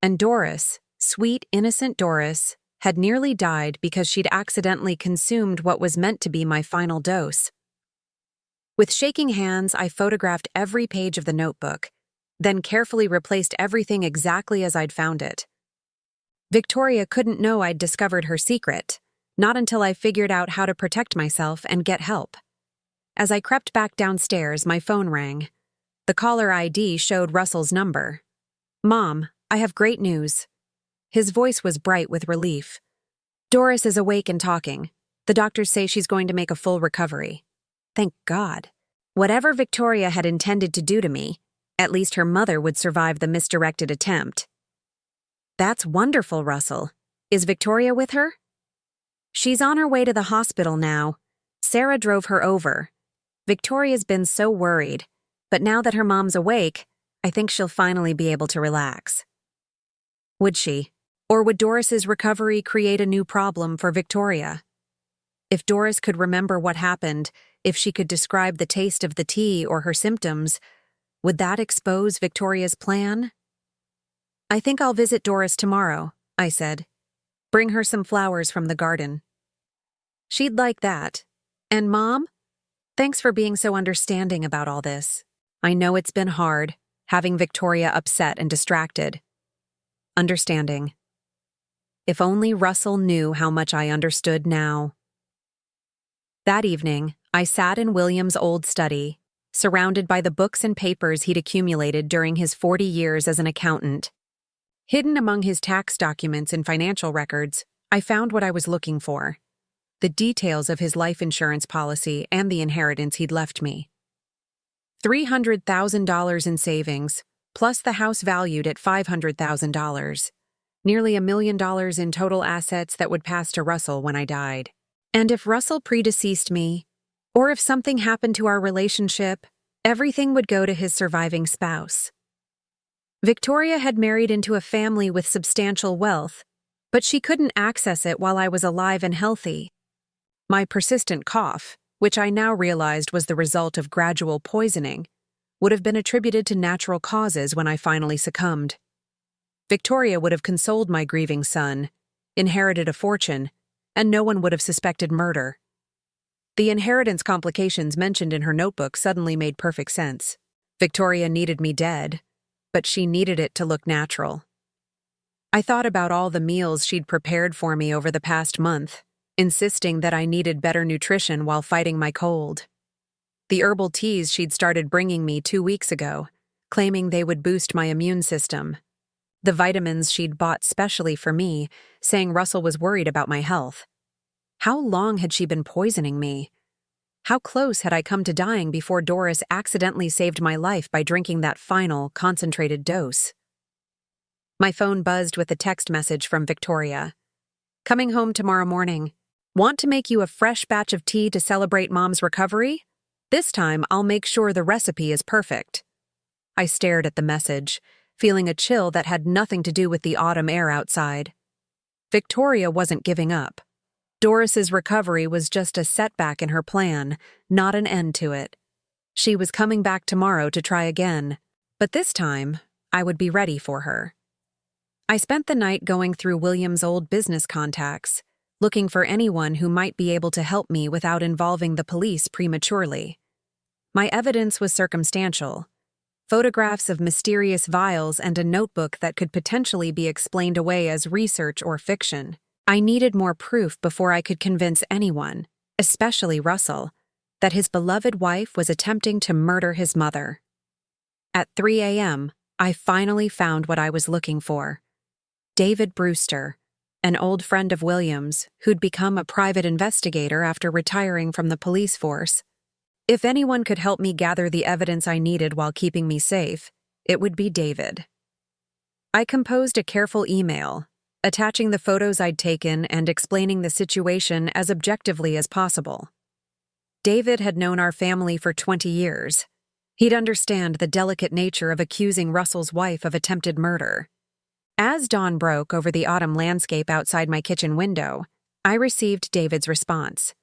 And Doris, sweet, innocent Doris, had nearly died because she'd accidentally consumed what was meant to be my final dose. With shaking hands, I photographed every page of the notebook, then carefully replaced everything exactly as I'd found it. Victoria couldn't know I'd discovered her secret, not until I figured out how to protect myself and get help. As I crept back downstairs, my phone rang. The caller ID showed Russell's number. "Mom, I have great news." His voice was bright with relief. "Doris is awake and talking. The doctors say she's going to make a full recovery." Thank God. Whatever Victoria had intended to do to me, at least her mother would survive the misdirected attempt. "That's wonderful, Russell. Is Victoria with her?" "She's on her way to the hospital now. Sarah drove her over. Victoria's been so worried, but now that her mom's awake, I think she'll finally be able to relax." Would she? Or would Doris's recovery create a new problem for Victoria? If Doris could remember what happened, if she could describe the taste of the tea or her symptoms, would that expose Victoria's plan? "I think I'll visit Doris tomorrow," I said. "Bring her some flowers from the garden." "She'd like that. And Mom? Thanks for being so understanding about all this. I know it's been hard, having Victoria upset and distracted." Understanding. If only Russell knew how much I understood now. That evening, I sat in William's old study, surrounded by the books and papers he'd accumulated during his 40 years as an accountant. Hidden among his tax documents and financial records, I found what I was looking for: the details of his life insurance policy and the inheritance he'd left me. $300,000 in savings, plus the house valued at $500,000. Nearly $1 million in total assets that would pass to Russell when I died. And if Russell predeceased me, or if something happened to our relationship, everything would go to his surviving spouse. Victoria had married into a family with substantial wealth, but she couldn't access it while I was alive and healthy. My persistent cough, which I now realized was the result of gradual poisoning, would have been attributed to natural causes when I finally succumbed. Victoria would have consoled my grieving son, inherited a fortune, and no one would have suspected murder. The inheritance complications mentioned in her notebook suddenly made perfect sense. Victoria needed me dead, but she needed it to look natural. I thought about all the meals she'd prepared for me over the past month, insisting that I needed better nutrition while fighting my cold. The herbal teas she'd started bringing me 2 weeks ago, claiming they would boost my immune system. The vitamins she'd bought specially for me, saying Russell was worried about my health. How long had she been poisoning me? How close had I come to dying before Doris accidentally saved my life by drinking that final, concentrated dose? My phone buzzed with a text message from Victoria. "Coming home tomorrow morning. Want to make you a fresh batch of tea to celebrate Mom's recovery? This time I'll make sure the recipe is perfect." I stared at the message, feeling a chill that had nothing to do with the autumn air outside. Victoria wasn't giving up. Doris's recovery was just a setback in her plan, not an end to it. She was coming back tomorrow to try again, but this time I would be ready for her. I spent the night going through William's old business contacts, looking for anyone who might be able to help me without involving the police prematurely. My evidence was circumstantial. Photographs of mysterious vials and a notebook that could potentially be explained away as research or fiction. I needed more proof before I could convince anyone, especially Russell, that his beloved wife was attempting to murder his mother. At 3 a.m., I finally found what I was looking for. David Brewster, an old friend of William's who'd become a private investigator after retiring from the police force. If anyone could help me gather the evidence I needed while keeping me safe, it would be David. I composed a careful email, attaching the photos I'd taken and explaining the situation as objectively as possible. David had known our family for 20 years. He'd understand the delicate nature of accusing Russell's wife of attempted murder. As dawn broke over the autumn landscape outside my kitchen window, I received David's response.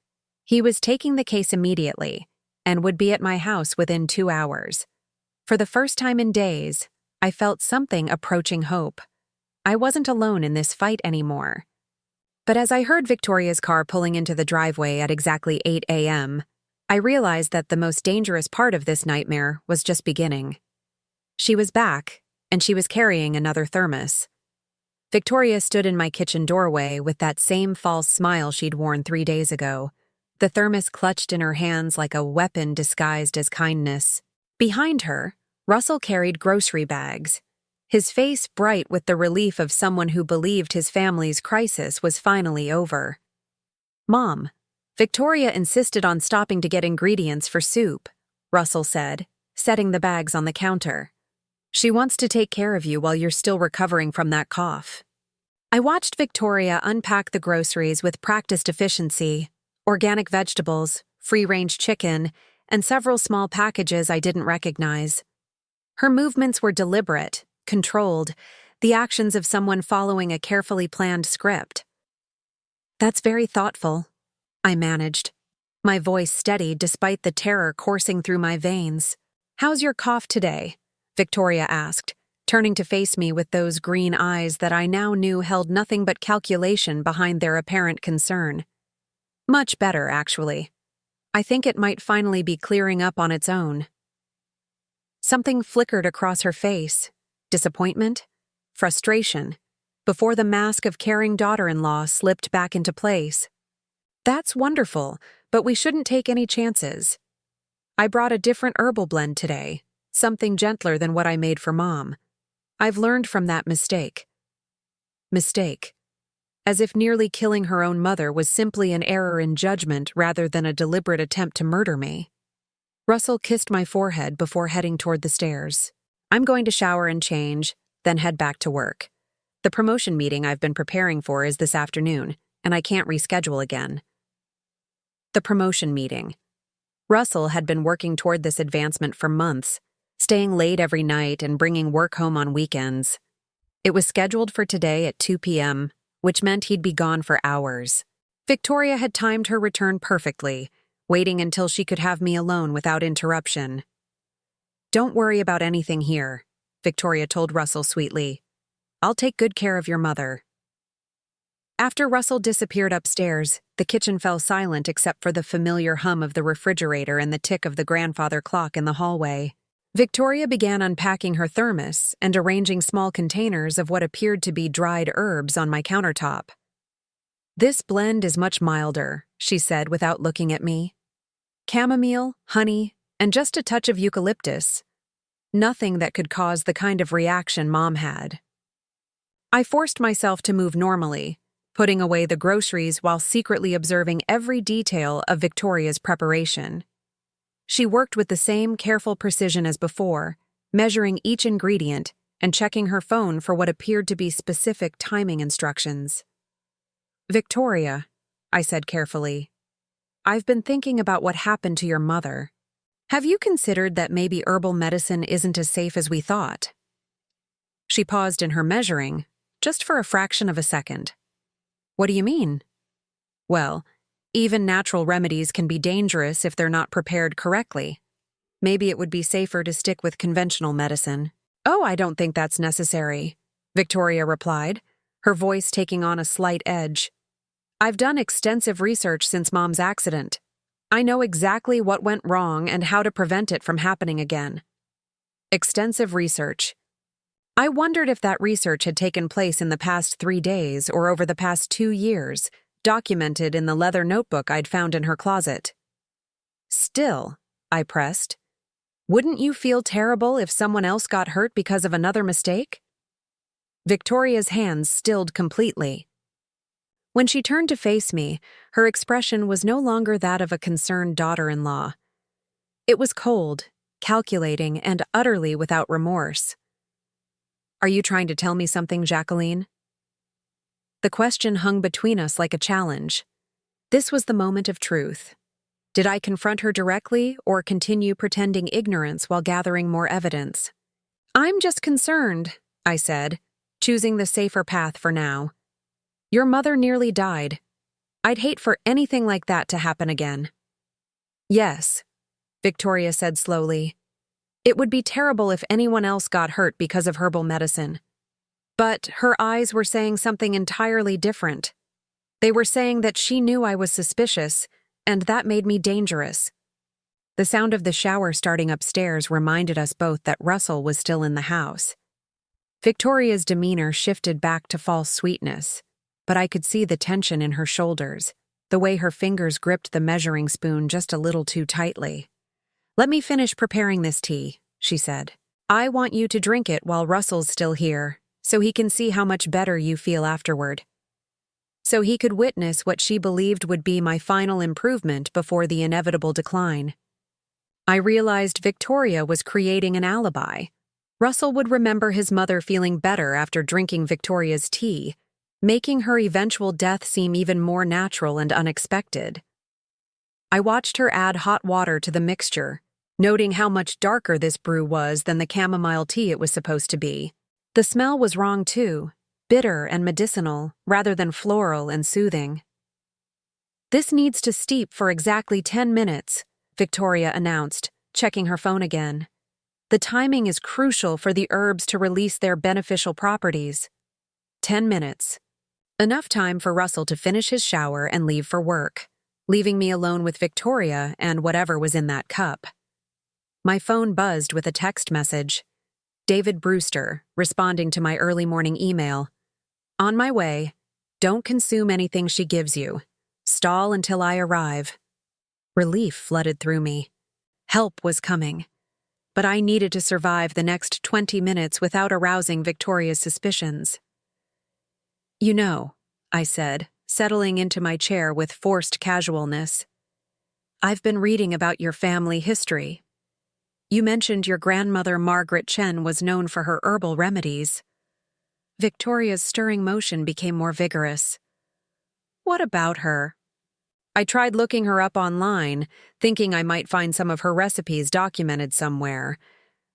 He was taking the case immediately and would be at my house within 2 hours. For the first time in days, I felt something approaching hope. I wasn't alone in this fight anymore. But as I heard Victoria's car pulling into the driveway at exactly 8 a.m., I realized that the most dangerous part of this nightmare was just beginning. She was back, and she was carrying another thermos. Victoria stood in my kitchen doorway with that same false smile she'd worn 3 days ago, the thermos clutched in her hands like a weapon disguised as kindness. Behind her, Russell carried grocery bags, his face bright with the relief of someone who believed his family's crisis was finally over. "Mom, Victoria insisted on stopping to get ingredients for soup," Russell said, setting the bags on the counter. "She wants to take care of you while you're still recovering from that cough." I watched Victoria unpack the groceries with practiced efficiency: organic vegetables, free-range chicken, and several small packages I didn't recognize. Her movements were deliberate, controlled, the actions of someone following a carefully planned script. "That's very thoughtful," I managed, my voice steady despite the terror coursing through my veins. "How's your cough today?" Victoria asked, turning to face me with those green eyes that I now knew held nothing but calculation behind their apparent concern. "Much better, actually. I think it might finally be clearing up on its own." Something flickered across her face. Disappointment? Frustration? Before the mask of caring daughter-in-law slipped back into place. "That's wonderful, but we shouldn't take any chances. I brought a different herbal blend today, something gentler than what I made for Mom. I've learned from that mistake." Mistake. As if nearly killing her own mother was simply an error in judgment rather than a deliberate attempt to murder me. Russell kissed my forehead before heading toward the stairs. "I'm going to shower and change, then head back to work. The promotion meeting I've been preparing for is this afternoon, and I can't reschedule again." The promotion meeting. Russell had been working toward this advancement for months, staying late every night and bringing work home on weekends. It was scheduled for today at 2 p.m., which meant he'd be gone for hours. Victoria had timed her return perfectly, waiting until she could have me alone without interruption. Don't worry about anything here, Victoria told Russell sweetly. I'll take good care of your mother. After Russell disappeared upstairs, the kitchen fell silent except for the familiar hum of the refrigerator and the tick of the grandfather clock in the hallway. Victoria began unpacking her thermos and arranging small containers of what appeared to be dried herbs on my countertop. This blend is much milder, she said without looking at me. Chamomile, honey, and just a touch of eucalyptus. Nothing that could cause the kind of reaction Mom had. I forced myself to move normally, putting away the groceries while secretly observing every detail of Victoria's preparation. She worked with the same careful precision as before, measuring each ingredient and checking her phone for what appeared to be specific timing instructions. Victoria, I said carefully, I've been thinking about what happened to your mother. Have you considered that maybe herbal medicine isn't as safe as we thought? She paused in her measuring, just for a fraction of a second. What do you mean? Well, even natural remedies can be dangerous if they're not prepared correctly. Maybe it would be safer to stick with conventional medicine. Oh, I don't think that's necessary, Victoria replied, her voice taking on a slight edge. I've done extensive research since Mom's accident. I know exactly what went wrong and how to prevent it from happening again. Extensive research. I wondered if that research had taken place in the past 3 days or over the past 2 years, documented in the leather notebook I'd found in her closet. Still, I pressed, wouldn't you feel terrible if someone else got hurt because of another mistake? Victoria's hands stilled completely. When she turned to face me, her expression was no longer that of a concerned daughter-in-law. It was cold, calculating, and utterly without remorse. Are you trying to tell me something, Jacqueline? The question hung between us like a challenge. This was the moment of truth. Did I confront her directly or continue pretending ignorance while gathering more evidence? I'm just concerned, I said, choosing the safer path for now. Your mother nearly died. I'd hate for anything like that to happen again. Yes, Victoria said slowly. It would be terrible if anyone else got hurt because of herbal medicine. But her eyes were saying something entirely different. They were saying that she knew I was suspicious, and that made me dangerous. The sound of the shower starting upstairs reminded us both that Russell was still in the house. Victoria's demeanor shifted back to false sweetness, but I could see the tension in her shoulders, the way her fingers gripped the measuring spoon just a little too tightly. Let me finish preparing this tea, she said. I want you to drink it while Russell's still here, so he can see how much better you feel afterward. So he could witness what she believed would be my final improvement before the inevitable decline. I realized Victoria was creating an alibi. Russell would remember his mother feeling better after drinking Victoria's tea, making her eventual death seem even more natural and unexpected. I watched her add hot water to the mixture, noting how much darker this brew was than the chamomile tea it was supposed to be. The smell was wrong too, bitter and medicinal rather than floral and soothing. This needs to steep for exactly 10 minutes, Victoria announced, checking her phone again. The timing is crucial for the herbs to release their beneficial properties. 10 minutes. Enough time for Russell to finish his shower and leave for work, leaving me alone with Victoria and whatever was in that cup. My phone buzzed with a text message. David Brewster, responding to my early morning email. On my way. Don't consume anything she gives you. Stall until I arrive. Relief flooded through me. Help was coming. But I needed to survive the next 20 minutes without arousing Victoria's suspicions. You know, I said, settling into my chair with forced casualness. I've been reading about your family history. You mentioned your grandmother Margaret Chen was known for her herbal remedies. Victoria's stirring motion became more vigorous. What about her? I tried looking her up online, thinking I might find some of her recipes documented somewhere,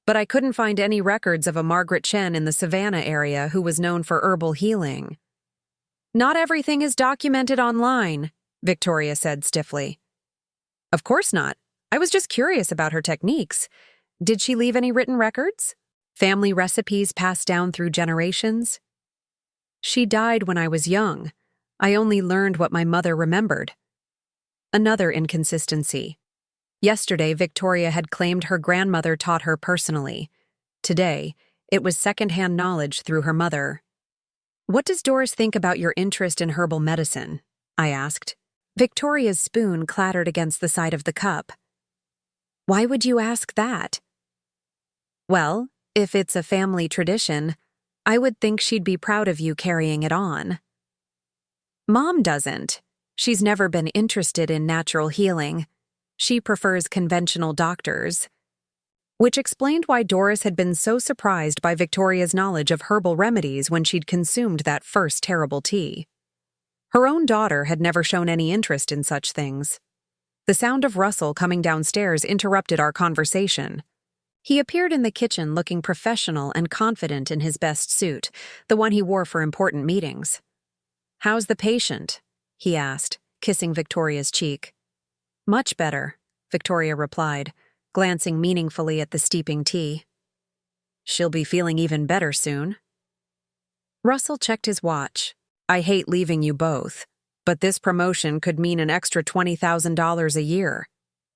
but I couldn't find any records of a Margaret Chen in the Savannah area who was known for herbal healing. Not everything is documented online, Victoria said stiffly. Of course not. I was just curious about her techniques. Did she leave any written records? Family recipes passed down through generations? She died when I was young. I only learned what my mother remembered. Another inconsistency. Yesterday, Victoria had claimed her grandmother taught her personally. Today, it was secondhand knowledge through her mother. What does Doris think about your interest in herbal medicine? I asked. Victoria's spoon clattered against the side of the cup. Why would you ask that? Well, if it's a family tradition, I would think she'd be proud of you carrying it on. Mom doesn't. She's never been interested in natural healing. She prefers conventional doctors. Which explained why Doris had been so surprised by Victoria's knowledge of herbal remedies when she'd consumed that first terrible tea. Her own daughter had never shown any interest in such things. The sound of Russell coming downstairs interrupted our conversation. He appeared in the kitchen looking professional and confident in his best suit, the one he wore for important meetings. "How's the patient?" he asked, kissing Victoria's cheek. "Much better," Victoria replied, glancing meaningfully at the steeping tea. "She'll be feeling even better soon." Russell checked his watch. "I hate leaving you both, but this promotion could mean an extra $20,000 a year.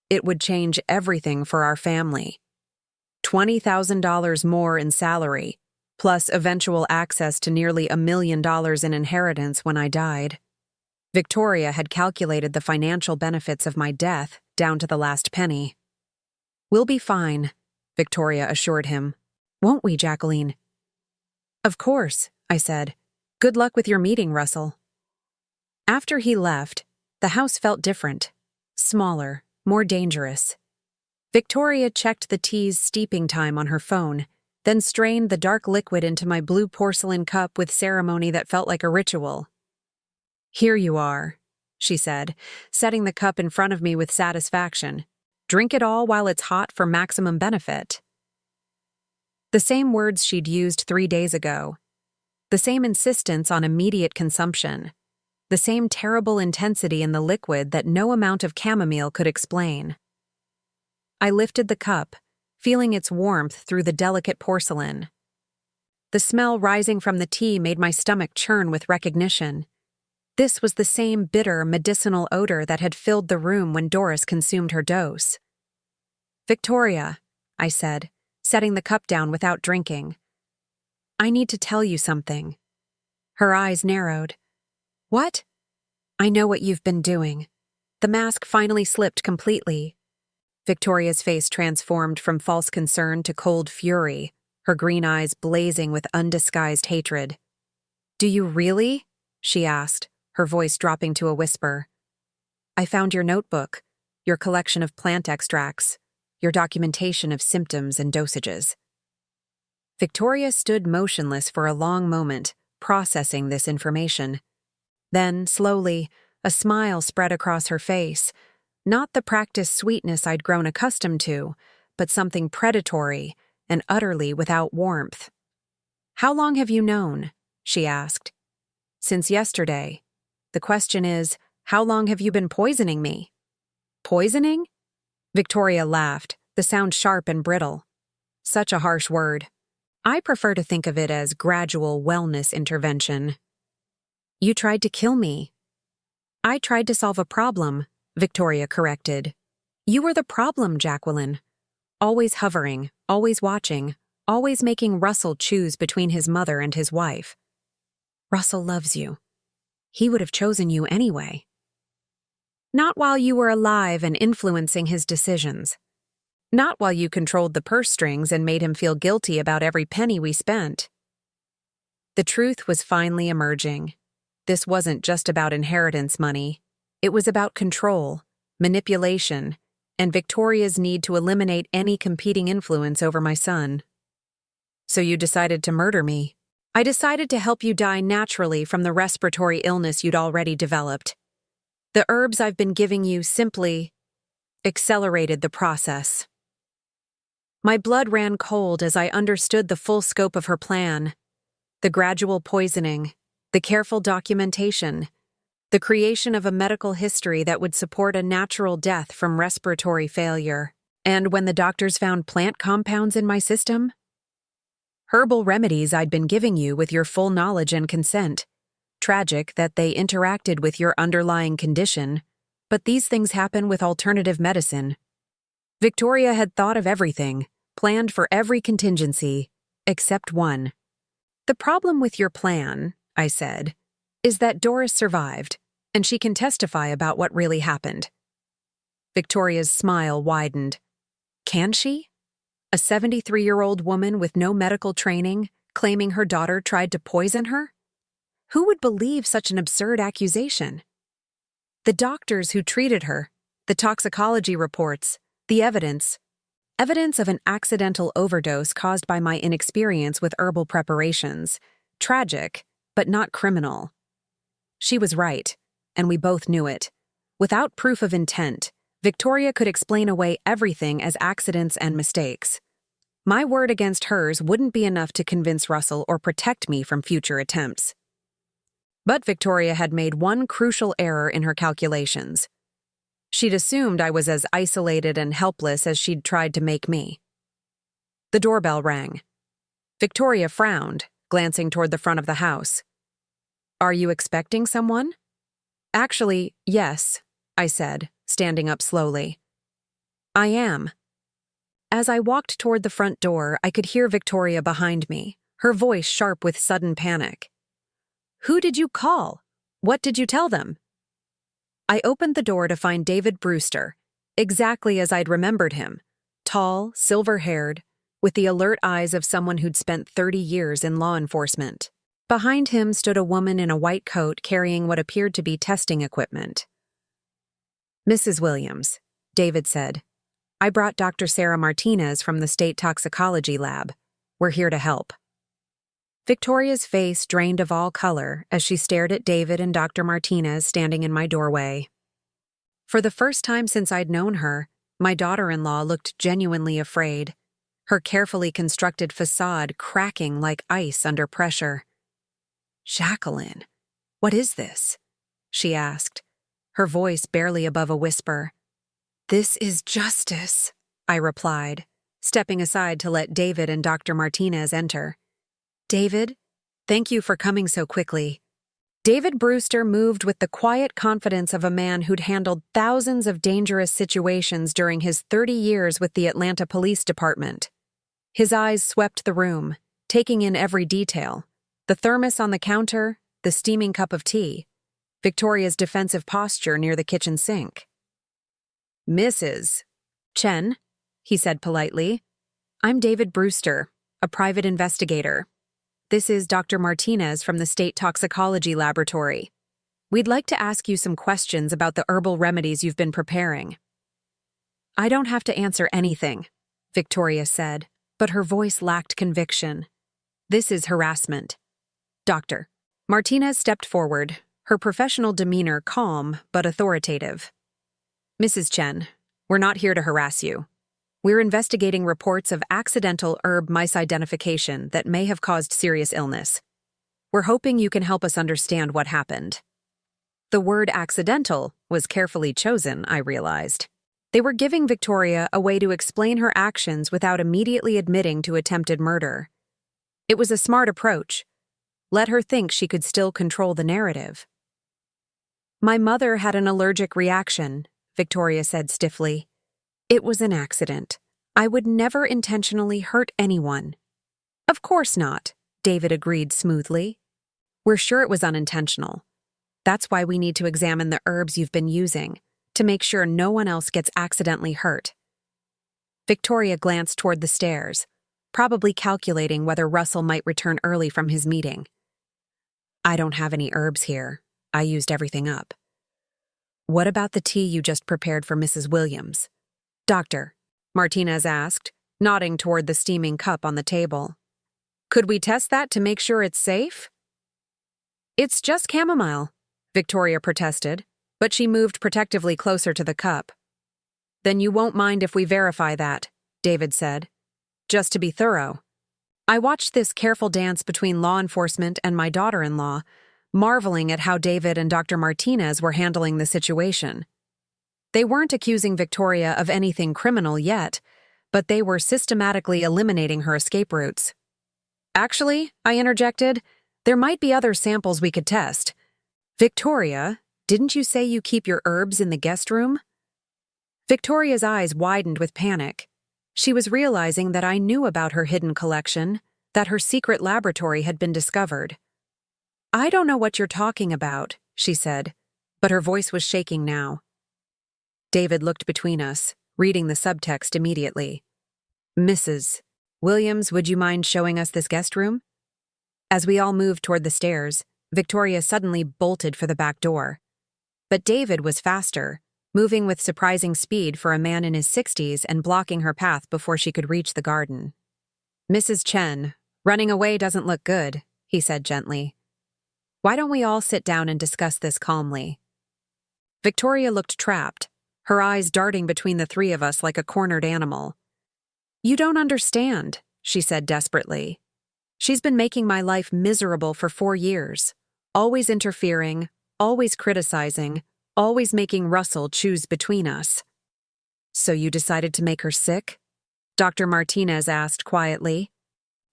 It would change everything for our family. $20,000 more in salary, plus eventual access to nearly $1 million in inheritance when I died." Victoria had calculated the financial benefits of my death down to the last penny. "We'll be fine," Victoria assured him. "Won't we, Jacqueline?" "Of course," I said. "Good luck with your meeting, Russell." After he left, the house felt different, smaller, more dangerous. Victoria checked the tea's steeping time on her phone, then strained the dark liquid into my blue porcelain cup with ceremony that felt like a ritual. "Here you are," she said, setting the cup in front of me with satisfaction. "Drink it all while it's hot for maximum benefit." The same words she'd used 3 days ago. The same insistence on immediate consumption. The same terrible intensity in the liquid that no amount of chamomile could explain. I lifted the cup, feeling its warmth through the delicate porcelain. The smell rising from the tea made my stomach churn with recognition. This was the same bitter, medicinal odor that had filled the room when Doris consumed her dose. "Victoria," I said, setting the cup down without drinking. "I need to tell you something." Her eyes narrowed. "What?" "I know what you've been doing." The mask finally slipped completely. Victoria's face transformed from false concern to cold fury, her green eyes blazing with undisguised hatred. "Do you really?" she asked, her voice dropping to a whisper. "I found your notebook, your collection of plant extracts, your documentation of symptoms and dosages." Victoria stood motionless for a long moment, processing this information. Then, slowly, a smile spread across her face, not the practiced sweetness I'd grown accustomed to, but something predatory and utterly without warmth. "How long have you known?" she asked. "Since yesterday. The question is, how long have you been poisoning me?" "Poisoning?" Victoria laughed, the sound sharp and brittle. Such a harsh word. I prefer to think of it as gradual wellness intervention. "You tried to kill me." "I tried to solve a problem," Victoria corrected. "You were the problem, Jacqueline. Always hovering, always watching, always making Russell choose between his mother and his wife. Russell loves you. He would have chosen you anyway. Not while you were alive and influencing his decisions. Not while you controlled the purse strings and made him feel guilty about every penny we spent." The truth was finally emerging. This wasn't just about inheritance money. It was about control, manipulation, and Victoria's need to eliminate any competing influence over my son. "So you decided to murder me." "I decided to help you die naturally from the respiratory illness you'd already developed. The herbs I've been giving you simply accelerated the process." My blood ran cold as I understood the full scope of her plan. The gradual poisoning, the careful documentation, the creation of a medical history that would support a natural death from respiratory failure. And when the doctors found plant compounds in my system? Herbal remedies I'd been giving you with your full knowledge and consent. Tragic that they interacted with your underlying condition, but these things happen with alternative medicine. Victoria had thought of everything, planned for every contingency, except one. The problem with your plan, I said, is that Doris survived, and she can testify about what really happened. Victoria's smile widened. Can she? A 73-year-old woman with no medical training, claiming her daughter tried to poison her? Who would believe such an absurd accusation? The doctors who treated her, the toxicology reports, the evidence of an accidental overdose caused by my inexperience with herbal preparations. Tragic, but not criminal. She was right, and we both knew it. Without proof of intent, Victoria could explain away everything as accidents and mistakes. My word against hers wouldn't be enough to convince Russell or protect me from future attempts. But Victoria had made one crucial error in her calculations. She'd assumed I was as isolated and helpless as she'd tried to make me. The doorbell rang. Victoria frowned, glancing toward the front of the house. Are you expecting someone? Actually, yes, I said, standing up slowly. I am. As I walked toward the front door, I could hear Victoria behind me, her voice sharp with sudden panic. Who did you call? What did you tell them? I opened the door to find David Brewster, exactly as I'd remembered him, tall, silver-haired, with the alert eyes of someone who'd spent 30 years in law enforcement. Behind him stood a woman in a white coat carrying what appeared to be testing equipment. Mrs. Williams, David said, I brought Dr. Sarah Martinez from the State Toxicology Lab. We're here to help. Victoria's face drained of all color as she stared at David and Dr. Martinez standing in my doorway. For the first time since I'd known her, my daughter-in-law looked genuinely afraid, her carefully constructed facade cracking like ice under pressure. Jacqueline, what is this? She asked, her voice barely above a whisper. This is justice, I replied, stepping aside to let David and Dr. Martinez enter. David, thank you for coming so quickly. David Brewster moved with the quiet confidence of a man who'd handled thousands of dangerous situations during his 30 years with the Atlanta Police Department. His eyes swept the room, taking in every detail. The thermos on the counter, the steaming cup of tea, Victoria's defensive posture near the kitchen sink. Mrs. Chen, he said politely, I'm David Brewster, a private investigator. This is Dr. Martinez from the State Toxicology Laboratory. We'd like to ask you some questions about the herbal remedies you've been preparing. I don't have to answer anything, Victoria said, but her voice lacked conviction. This is harassment. Doctor. Martinez stepped forward, her professional demeanor calm but authoritative. Mrs. Chen, we're not here to harass you. We're investigating reports of accidental herb misidentification that may have caused serious illness. We're hoping you can help us understand what happened. The word accidental was carefully chosen, I realized. They were giving Victoria a way to explain her actions without immediately admitting to attempted murder. It was a smart approach. Let her think she could still control the narrative. My mother had an allergic reaction, Victoria said stiffly. It was an accident. I would never intentionally hurt anyone. Of course not, David agreed smoothly. We're sure it was unintentional. That's why we need to examine the herbs you've been using, to make sure no one else gets accidentally hurt. Victoria glanced toward the stairs, probably calculating whether Russell might return early from his meeting. I don't have any herbs here. I used everything up. What about the tea you just prepared for Mrs. Williams? Doctor, Martinez asked, nodding toward the steaming cup on the table. Could we test that to make sure it's safe? It's just chamomile, Victoria protested, but she moved protectively closer to the cup. Then you won't mind if we verify that, David said. Just to be thorough. I watched this careful dance between law enforcement and my daughter-in-law, marveling at how David and Dr. Martinez were handling the situation. They weren't accusing Victoria of anything criminal yet, but they were systematically eliminating her escape routes. Actually, I interjected, there might be other samples we could test. Victoria, didn't you say you keep your herbs in the guest room? Victoria's eyes widened with panic. She was realizing that I knew about her hidden collection, that her secret laboratory had been discovered. I don't know what you're talking about, she said, but her voice was shaking now. David looked between us, reading the subtext immediately. Mrs. Williams, would you mind showing us this guest room? As we all moved toward the stairs, Victoria suddenly bolted for the back door. But David was faster, moving with surprising speed for a man in his 60s and blocking her path before she could reach the garden. Mrs. Chen, running away doesn't look good, he said gently. Why don't we all sit down and discuss this calmly? Victoria looked trapped, her eyes darting between the three of us like a cornered animal. You don't understand, she said desperately. She's been making my life miserable for 4 years, always interfering, always criticizing, always making Russell choose between us. So you decided to make her sick? Dr. Martinez asked quietly.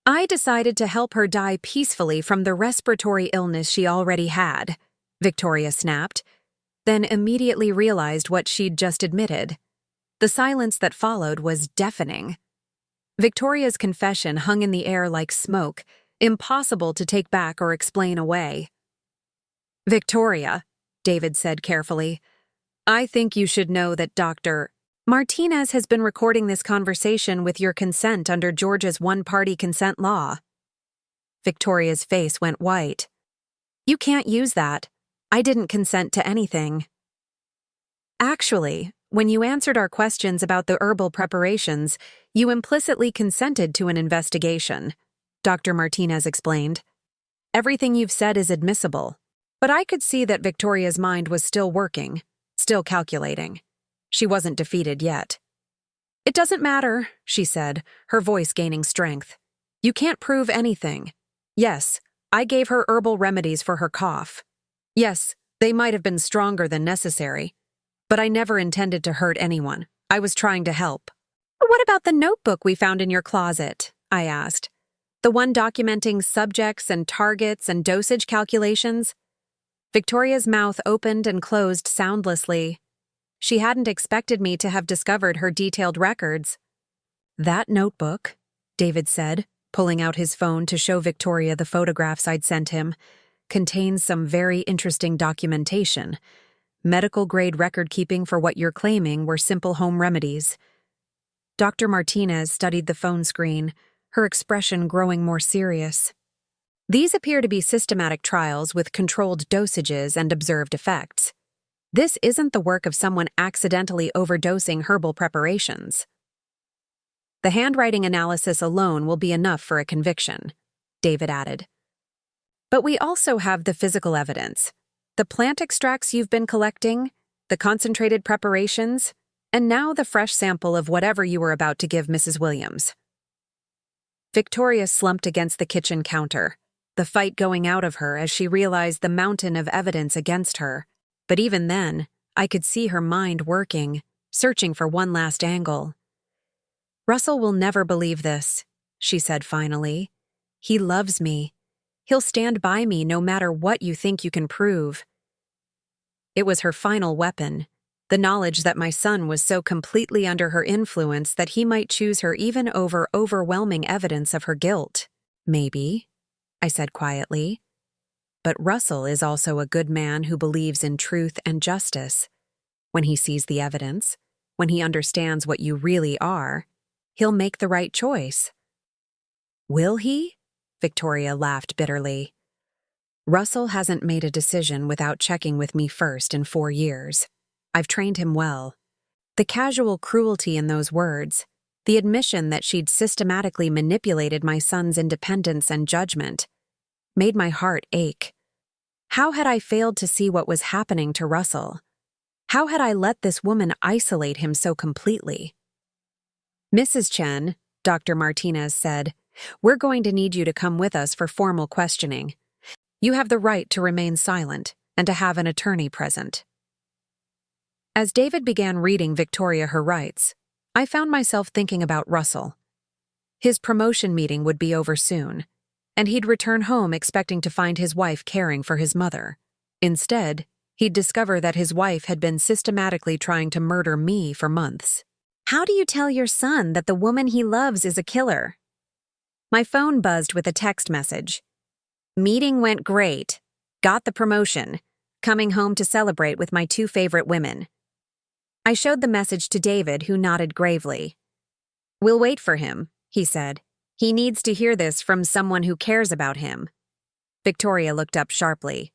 I decided to help her die peacefully from the respiratory illness she already had, Victoria snapped, then immediately realized what she'd just admitted. The silence that followed was deafening. Victoria's confession hung in the air like smoke, impossible to take back or explain away. Victoria, David said carefully, I think you should know that Dr. Martinez has been recording this conversation with your consent under Georgia's one-party consent law. Victoria's face went white. You can't use that. I didn't consent to anything. Actually, when you answered our questions about the herbal preparations, you implicitly consented to an investigation, Dr. Martinez explained. Everything you've said is admissible, but I could see that Victoria's mind was still working, still calculating. She wasn't defeated yet. It doesn't matter, she said, her voice gaining strength. You can't prove anything. Yes, I gave her herbal remedies for her cough. Yes, they might have been stronger than necessary, but I never intended to hurt anyone. I was trying to help. What about the notebook we found in your closet? I asked. The one documenting subjects and targets and dosage calculations? Victoria's mouth opened and closed soundlessly. She hadn't expected me to have discovered her detailed records. That notebook, David said, pulling out his phone to show Victoria the photographs I'd sent him, contains some very interesting documentation. Medical-grade record-keeping for what you're claiming were simple home remedies. Dr. Martinez studied the phone screen, her expression growing more serious. These appear to be systematic trials with controlled dosages and observed effects. This isn't the work of someone accidentally overdosing herbal preparations. The handwriting analysis alone will be enough for a conviction, David added. But we also have the physical evidence, the plant extracts you've been collecting, the concentrated preparations, and now the fresh sample of whatever you were about to give Mrs. Williams. Victoria slumped against the kitchen counter, the fight going out of her as she realized the mountain of evidence against her. But even then, I could see her mind working, searching for one last angle. Russell will never believe this, she said finally. He loves me. He'll stand by me no matter what you think you can prove. It was her final weapon, the knowledge that my son was so completely under her influence that he might choose her even over overwhelming evidence of her guilt. Maybe, I said quietly. But Russell is also a good man who believes in truth and justice. When he sees the evidence, when he understands what you really are, he'll make the right choice. Will he? Victoria laughed bitterly. Russell hasn't made a decision without checking with me first in 4 years. I've trained him well. The casual cruelty in those words, the admission that she'd systematically manipulated my son's independence and judgment, made my heart ache. How had I failed to see what was happening to Russell? How had I let this woman isolate him so completely? Mrs. Chen, Dr. Martinez said, we're going to need you to come with us for formal questioning. You have the right to remain silent and to have an attorney present. As David began reading Victoria her rights, I found myself thinking about Russell. His promotion meeting would be over soon, and he'd return home expecting to find his wife caring for his mother. Instead, he'd discover that his wife had been systematically trying to murder me for months. How do you tell your son that the woman he loves is a killer? My phone buzzed with a text message. Meeting went great. Got the promotion. Coming home to celebrate with my 2 favorite women. I showed the message to David, who nodded gravely. We'll wait for him, he said. He needs to hear this from someone who cares about him. Victoria looked up sharply.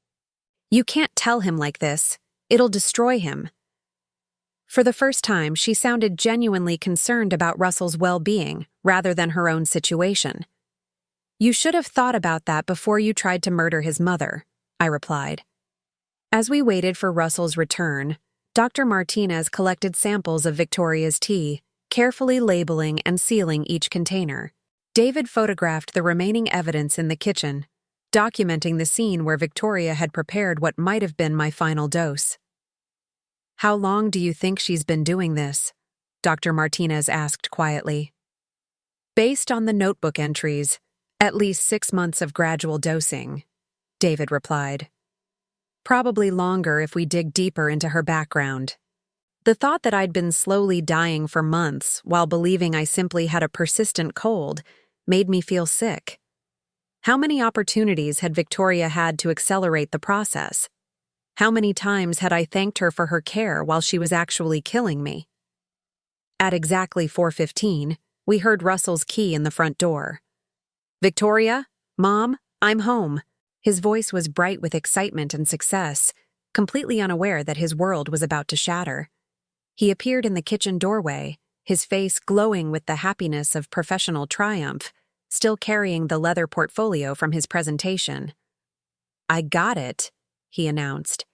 You can't tell him like this. It'll destroy him. For the first time, she sounded genuinely concerned about Russell's well-being rather than her own situation. You should have thought about that before you tried to murder his mother, I replied. As we waited for Russell's return, Dr. Martinez collected samples of Victoria's tea, carefully labeling and sealing each container. David photographed the remaining evidence in the kitchen, documenting the scene where Victoria had prepared what might have been my final dose. How long do you think she's been doing this? Dr. Martinez asked quietly. Based on the notebook entries, at least 6 months of gradual dosing, David replied. Probably longer if we dig deeper into her background. The thought that I'd been slowly dying for months while believing I simply had a persistent cold made me feel sick. How many opportunities had Victoria had to accelerate the process? How many times had I thanked her for her care while she was actually killing me? At exactly 4:15, we heard Russell's key in the front door. Victoria? Mom? I'm home. His voice was bright with excitement and success, completely unaware that his world was about to shatter. He appeared in the kitchen doorway, his face glowing with the happiness of professional triumph, still carrying the leather portfolio from his presentation. I got it, he announced.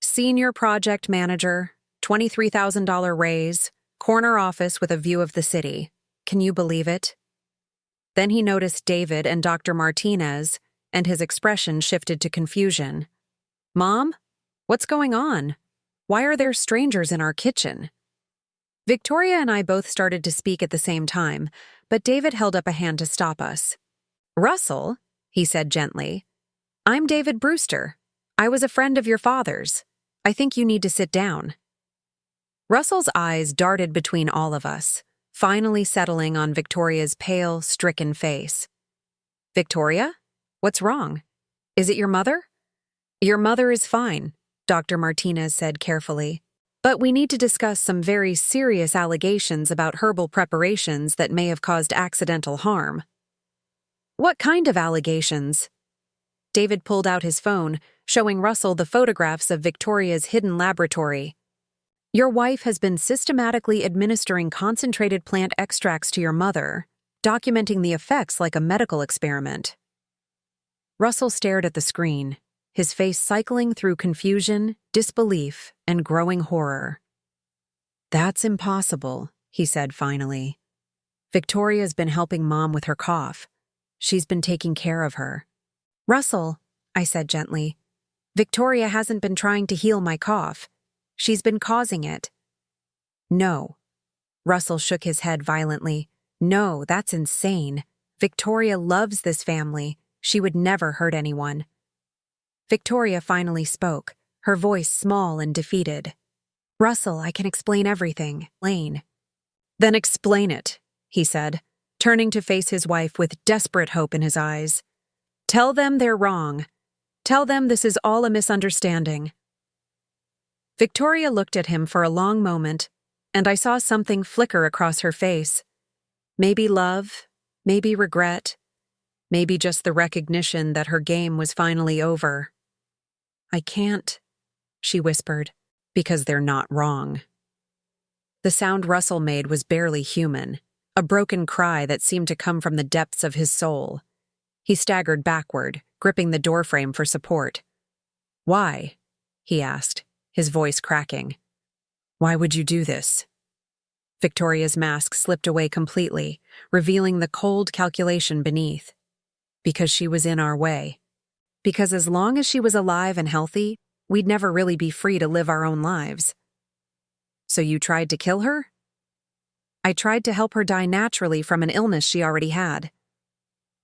Senior project manager, $23,000 raise, corner office with a view of the city. Can you believe it? Then he noticed David and Dr. Martinez, and his expression shifted to confusion. Mom? What's going on? Why are there strangers in our kitchen? Victoria and I both started to speak at the same time, but David held up a hand to stop us. Russell, he said gently, I'm David Brewster. I was a friend of your father's. I think you need to sit down. Russell's eyes darted between all of us, finally settling on Victoria's pale, stricken face. Victoria? What's wrong? Is it your mother? Your mother is fine, Dr. Martinez said carefully. But we need to discuss some very serious allegations about herbal preparations that may have caused accidental harm. What kind of allegations? David pulled out his phone, showing Russell the photographs of Victoria's hidden laboratory. Your wife has been systematically administering concentrated plant extracts to your mother, documenting the effects like a medical experiment. Russell stared at the screen, his face cycling through confusion, disbelief, and growing horror. That's impossible, he said finally. Victoria's been helping Mom with her cough. She's been taking care of her. Russell, I said gently, Victoria hasn't been trying to heal my cough. She's been causing it. No. Russell shook his head violently. No, that's insane. Victoria loves this family. She would never hurt anyone. Victoria finally spoke, her voice small and defeated. Russell, I can explain everything. Lane. Then explain it, he said, turning to face his wife with desperate hope in his eyes. Tell them they're wrong. Tell them this is all a misunderstanding. Victoria looked at him for a long moment, and I saw something flicker across her face. Maybe love, maybe regret, maybe just the recognition that her game was finally over. I can't, she whispered, because they're not wrong. The sound Russell made was barely human, a broken cry that seemed to come from the depths of his soul. He staggered backward, gripping the doorframe for support. Why? He asked, his voice cracking. Why would you do this? Victoria's mask slipped away completely, revealing the cold calculation beneath. Because she was in our way. Because as long as she was alive and healthy, we'd never really be free to live our own lives. So you tried to kill her? I tried to help her die naturally from an illness she already had.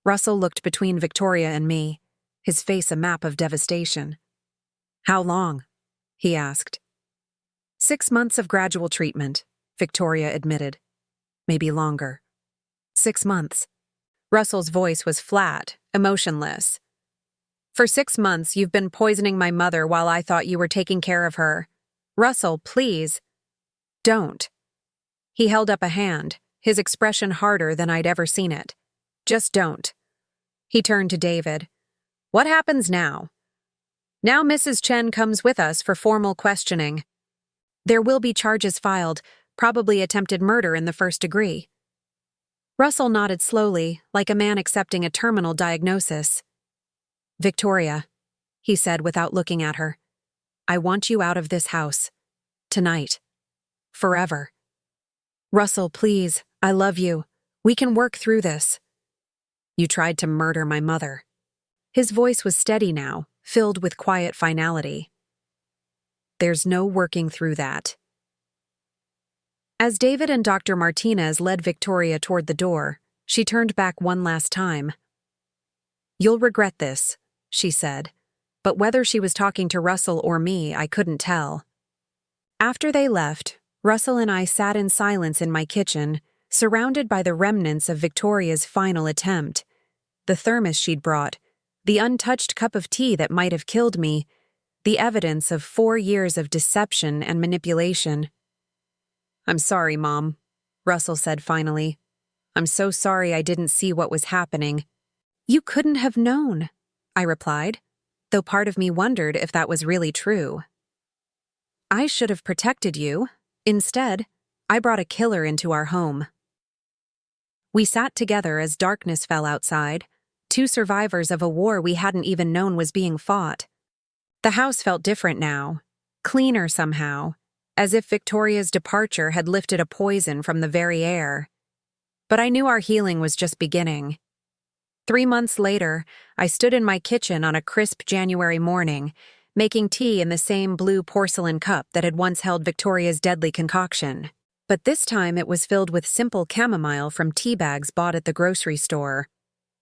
Russell looked between Victoria and me, his face a map of devastation. How long? He asked. 6 months of gradual treatment, Victoria admitted. Maybe longer. 6 months. Russell's voice was flat, emotionless. For 6 months, you've been poisoning my mother while I thought you were taking care of her. Russell, please. Don't. He held up a hand, his expression harder than I'd ever seen it. Just don't. He turned to David. What happens now? Now Mrs. Chen comes with us for formal questioning. There will be charges filed, probably attempted murder in the first degree. Russell nodded slowly, like a man accepting a terminal diagnosis. Victoria, he said without looking at her, I want you out of this house. Tonight. Forever. Russell, please, I love you. We can work through this. You tried to murder my mother. His voice was steady now, filled with quiet finality. There's no working through that. As David and Dr. Martinez led Victoria toward the door, she turned back one last time. You'll regret this, she said, but whether she was talking to Russell or me, I couldn't tell. After they left, Russell and I sat in silence in my kitchen, surrounded by the remnants of Victoria's final attempt. The thermos she'd brought, the untouched cup of tea that might have killed me, the evidence of 4 years of deception and manipulation. I'm sorry, Mom, Russell said finally. I'm so sorry I didn't see what was happening. You couldn't have known, I replied, though part of me wondered if that was really true. I should have protected you. Instead, I brought a killer into our home. We sat together as darkness fell outside, 2 survivors of a war we hadn't even known was being fought. The house felt different now, cleaner somehow, as if Victoria's departure had lifted a poison from the very air. But I knew our healing was just beginning. 3 months later, I stood in my kitchen on a crisp January morning, making tea in the same blue porcelain cup that had once held Victoria's deadly concoction. But this time it was filled with simple chamomile from tea bags bought at the grocery store.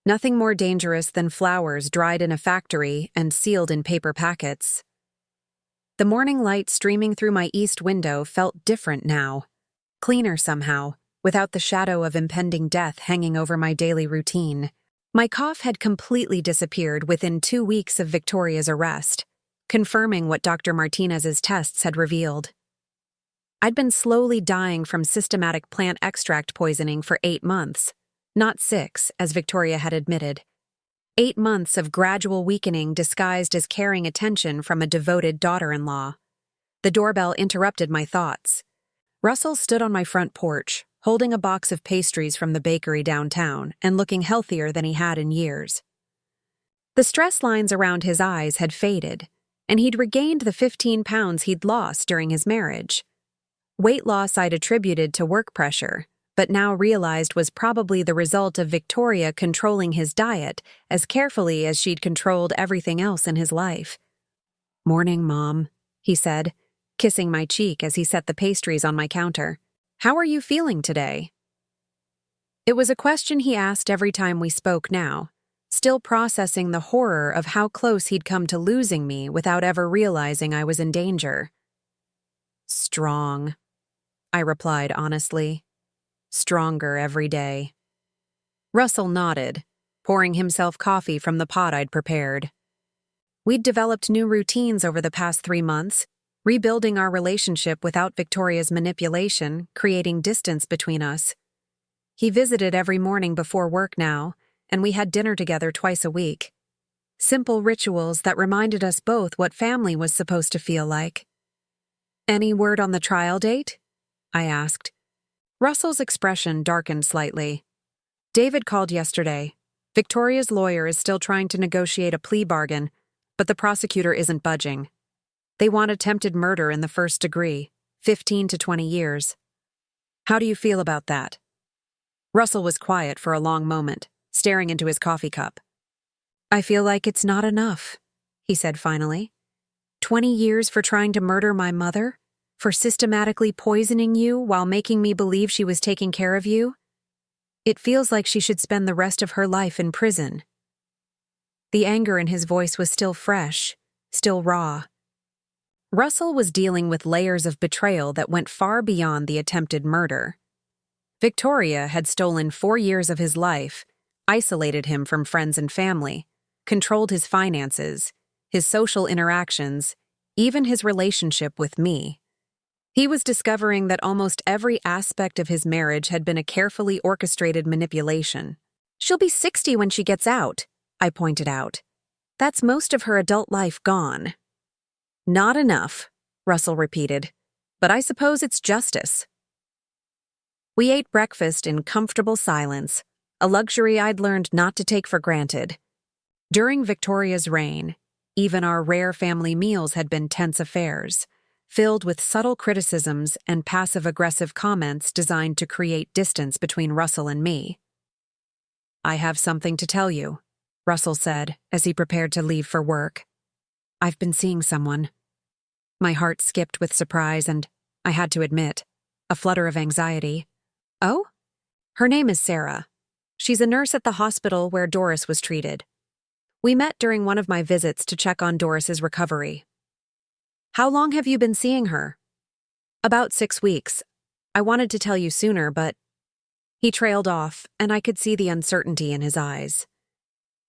Nothing more dangerous than flowers dried in a factory and sealed in paper packets. The morning light streaming through my east window felt different now, cleaner somehow, without the shadow of impending death hanging over my daily routine. My cough had completely disappeared within 2 weeks of Victoria's arrest, confirming what Dr. Martinez's tests had revealed. I'd been slowly dying from systematic plant extract poisoning for 8 months, not 6, as Victoria had admitted. 8 months of gradual weakening disguised as caring attention from a devoted daughter-in-law. The doorbell interrupted my thoughts. Russell stood on my front porch, holding a box of pastries from the bakery downtown and looking healthier than he had in years. The stress lines around his eyes had faded, and he'd regained the 15 pounds he'd lost during his marriage. Weight loss I'd attributed to work pressure, but now realized was probably the result of Victoria controlling his diet as carefully as she'd controlled everything else in his life. Morning, Mom, he said, kissing my cheek as he set the pastries on my counter. How are you feeling today? It was a question he asked every time we spoke now, still processing the horror of how close he'd come to losing me without ever realizing I was in danger. Strong, I replied honestly. Stronger every day. Russell nodded, pouring himself coffee from the pot I'd prepared. We'd developed new routines over the past 3 months, rebuilding our relationship without Victoria's manipulation, creating distance between us. He visited every morning before work now, and we had dinner together twice a week. Simple rituals that reminded us both what family was supposed to feel like. Any word on the trial date? I asked. Russell's expression darkened slightly. David called yesterday. Victoria's lawyer is still trying to negotiate a plea bargain, but the prosecutor isn't budging. They want attempted murder in the first degree, 15 to 20 years. How do you feel about that? Russell was quiet for a long moment, staring into his coffee cup. I feel like it's not enough, he said finally. 20 years for trying to murder my mother? For systematically poisoning you while making me believe she was taking care of you? It feels like she should spend the rest of her life in prison." The anger in his voice was still fresh, still raw. Russell was dealing with layers of betrayal that went far beyond the attempted murder. Victoria had stolen 4 years of his life, isolated him from friends and family, controlled his finances, his social interactions, even his relationship with me. He was discovering that almost every aspect of his marriage had been a carefully orchestrated manipulation. "She'll be 60 when she gets out," I pointed out. "That's most of her adult life gone." "Not enough," Russell repeated, "but I suppose it's justice." We ate breakfast in comfortable silence, a luxury I'd learned not to take for granted. During Victoria's reign, even our rare family meals had been tense affairs, filled with subtle criticisms and passive-aggressive comments designed to create distance between Russell and me. "I have something to tell you," Russell said as he prepared to leave for work. "I've been seeing someone." My heart skipped with surprise and, I had to admit, a flutter of anxiety. "Oh?" "Her name is Sarah. She's a nurse at the hospital where Doris was treated. We met during one of my visits to check on Doris's recovery." "How long have you been seeing her?" "About 6 weeks. I wanted to tell you sooner, but—" He trailed off, and I could see the uncertainty in his eyes.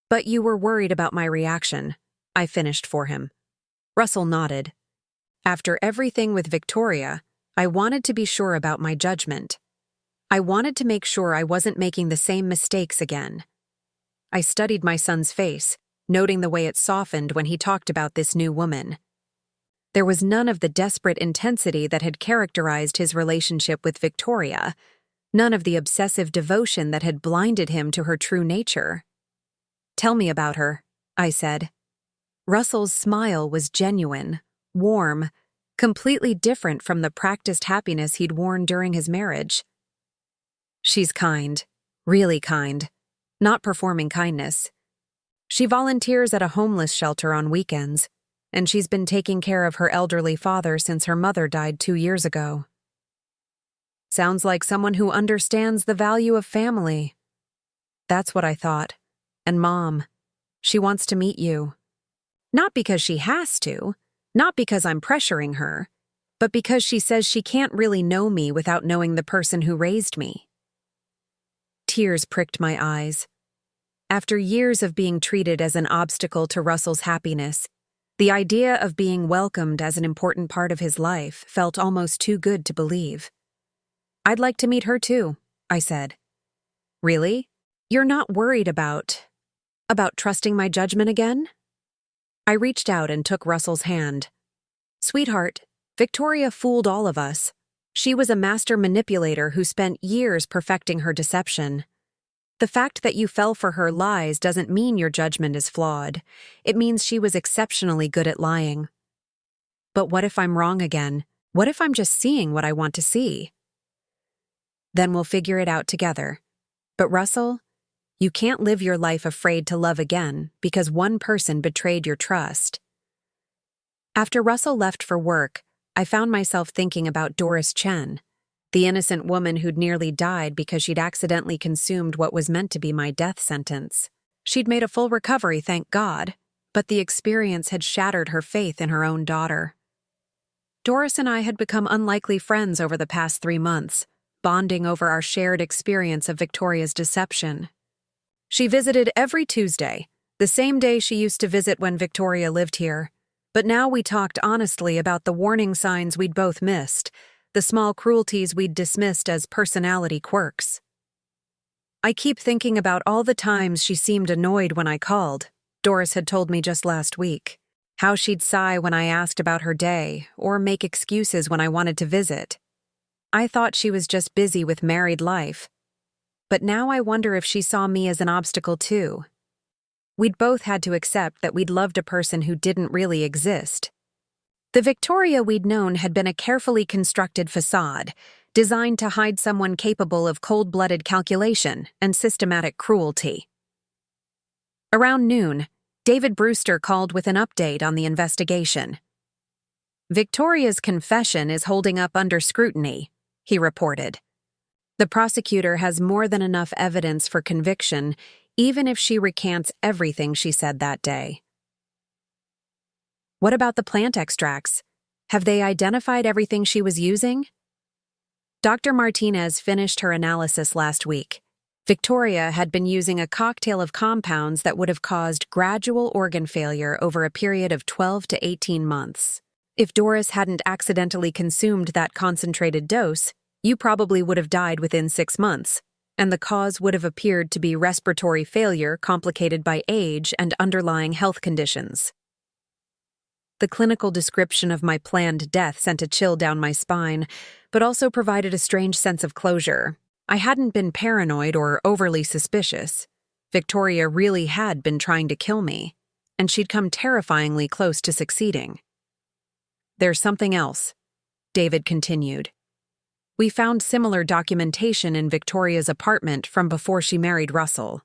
"But you were worried about my reaction," I finished for him. Russell nodded. After everything with Victoria, I wanted to be sure about my judgment. I wanted to make sure I wasn't making the same mistakes again. I studied my son's face, noting the way it softened when he talked about this new woman. There was none of the desperate intensity that had characterized his relationship with Victoria, none of the obsessive devotion that had blinded him to her true nature. "Tell me about her," I said. Russell's smile was genuine, warm, completely different from the practiced happiness he'd worn during his marriage. "She's kind, really kind, not performing kindness. She volunteers at a homeless shelter on weekends, and she's been taking care of her elderly father since her mother died 2 years ago." "Sounds like someone who understands the value of family." "That's what I thought. And Mom, she wants to meet you. Not because she has to, not because I'm pressuring her, but because she says she can't really know me without knowing the person who raised me." Tears pricked my eyes. After years of being treated as an obstacle to Russell's happiness, the idea of being welcomed as an important part of his life felt almost too good to believe. "I'd like to meet her too," I said. "Really? You're not worried about trusting my judgment again?" I reached out and took Russell's hand. "Sweetheart, Victoria fooled all of us. She was a master manipulator who spent years perfecting her deception. The fact that you fell for her lies doesn't mean your judgment is flawed. It means she was exceptionally good at lying." "But what if I'm wrong again? What if I'm just seeing what I want to see?" "Then we'll figure it out together. But Russell, you can't live your life afraid to love again because one person betrayed your trust." After Russell left for work, I found myself thinking about Doris Chen, the innocent woman who'd nearly died because she'd accidentally consumed what was meant to be my death sentence. She'd made a full recovery, thank God, but the experience had shattered her faith in her own daughter. Doris and I had become unlikely friends over the past 3 months, bonding over our shared experience of Victoria's deception. She visited every Tuesday, the same day she used to visit when Victoria lived here. But now we talked honestly about the warning signs we'd both missed, the small cruelties we'd dismissed as personality quirks. "I keep thinking about all the times she seemed annoyed when I called," Doris had told me just last week. "How she'd sigh when I asked about her day, or make excuses when I wanted to visit. I thought she was just busy with married life. But now I wonder if she saw me as an obstacle too. We'd both had to accept that we'd loved a person who didn't really exist. The Victoria we'd known had been a carefully constructed facade, designed to hide someone capable of cold-blooded calculation and systematic cruelty." Around noon, David Brewster called with an update on the investigation. Victoria's confession is holding up under scrutiny, he reported. The prosecutor has more than enough evidence for conviction, even if she recants everything she said that day. What about the plant extracts? Have they identified everything she was using? Dr. Martinez finished her analysis last week. Victoria had been using a cocktail of compounds that would have caused gradual organ failure over a period of 12 to 18 months. If Doris hadn't accidentally consumed that concentrated dose, you probably would have died within 6 months, and the cause would have appeared to be respiratory failure complicated by age and underlying health conditions. The clinical description of my planned death sent a chill down my spine, but also provided a strange sense of closure. I hadn't been paranoid or overly suspicious. Victoria really had been trying to kill me, and she'd come terrifyingly close to succeeding. There's something else, David continued. We found similar documentation in Victoria's apartment from before she married Russell.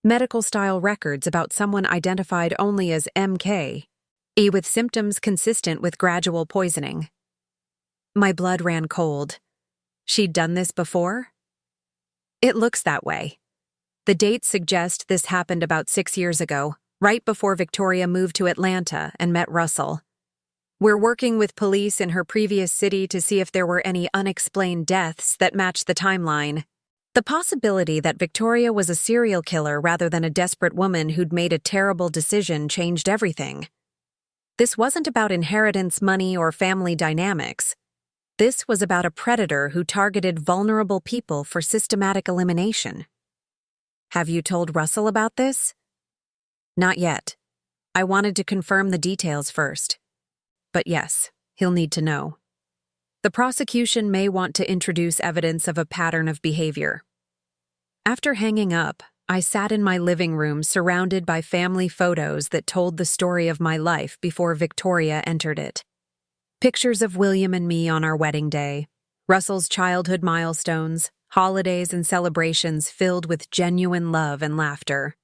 Medical-style records about someone identified only as MK, with symptoms consistent with gradual poisoning. My blood ran cold. She'd done this before? It looks that way. The dates suggest this happened about 6 years ago, right before Victoria moved to Atlanta and met Russell. We're working with police in her previous city to see if there were any unexplained deaths that match the timeline. The possibility that Victoria was a serial killer rather than a desperate woman who'd made a terrible decision changed everything. This wasn't about inheritance, money, or family dynamics. This was about a predator who targeted vulnerable people for systematic elimination. Have you told Russell about this? Not yet. I wanted to confirm the details first. But yes, he'll need to know. The prosecution may want to introduce evidence of a pattern of behavior. After hanging up, I sat in my living room surrounded by family photos that told the story of my life before Victoria entered it. Pictures of William and me on our wedding day, Russell's childhood milestones, holidays and celebrations filled with genuine love and laughter.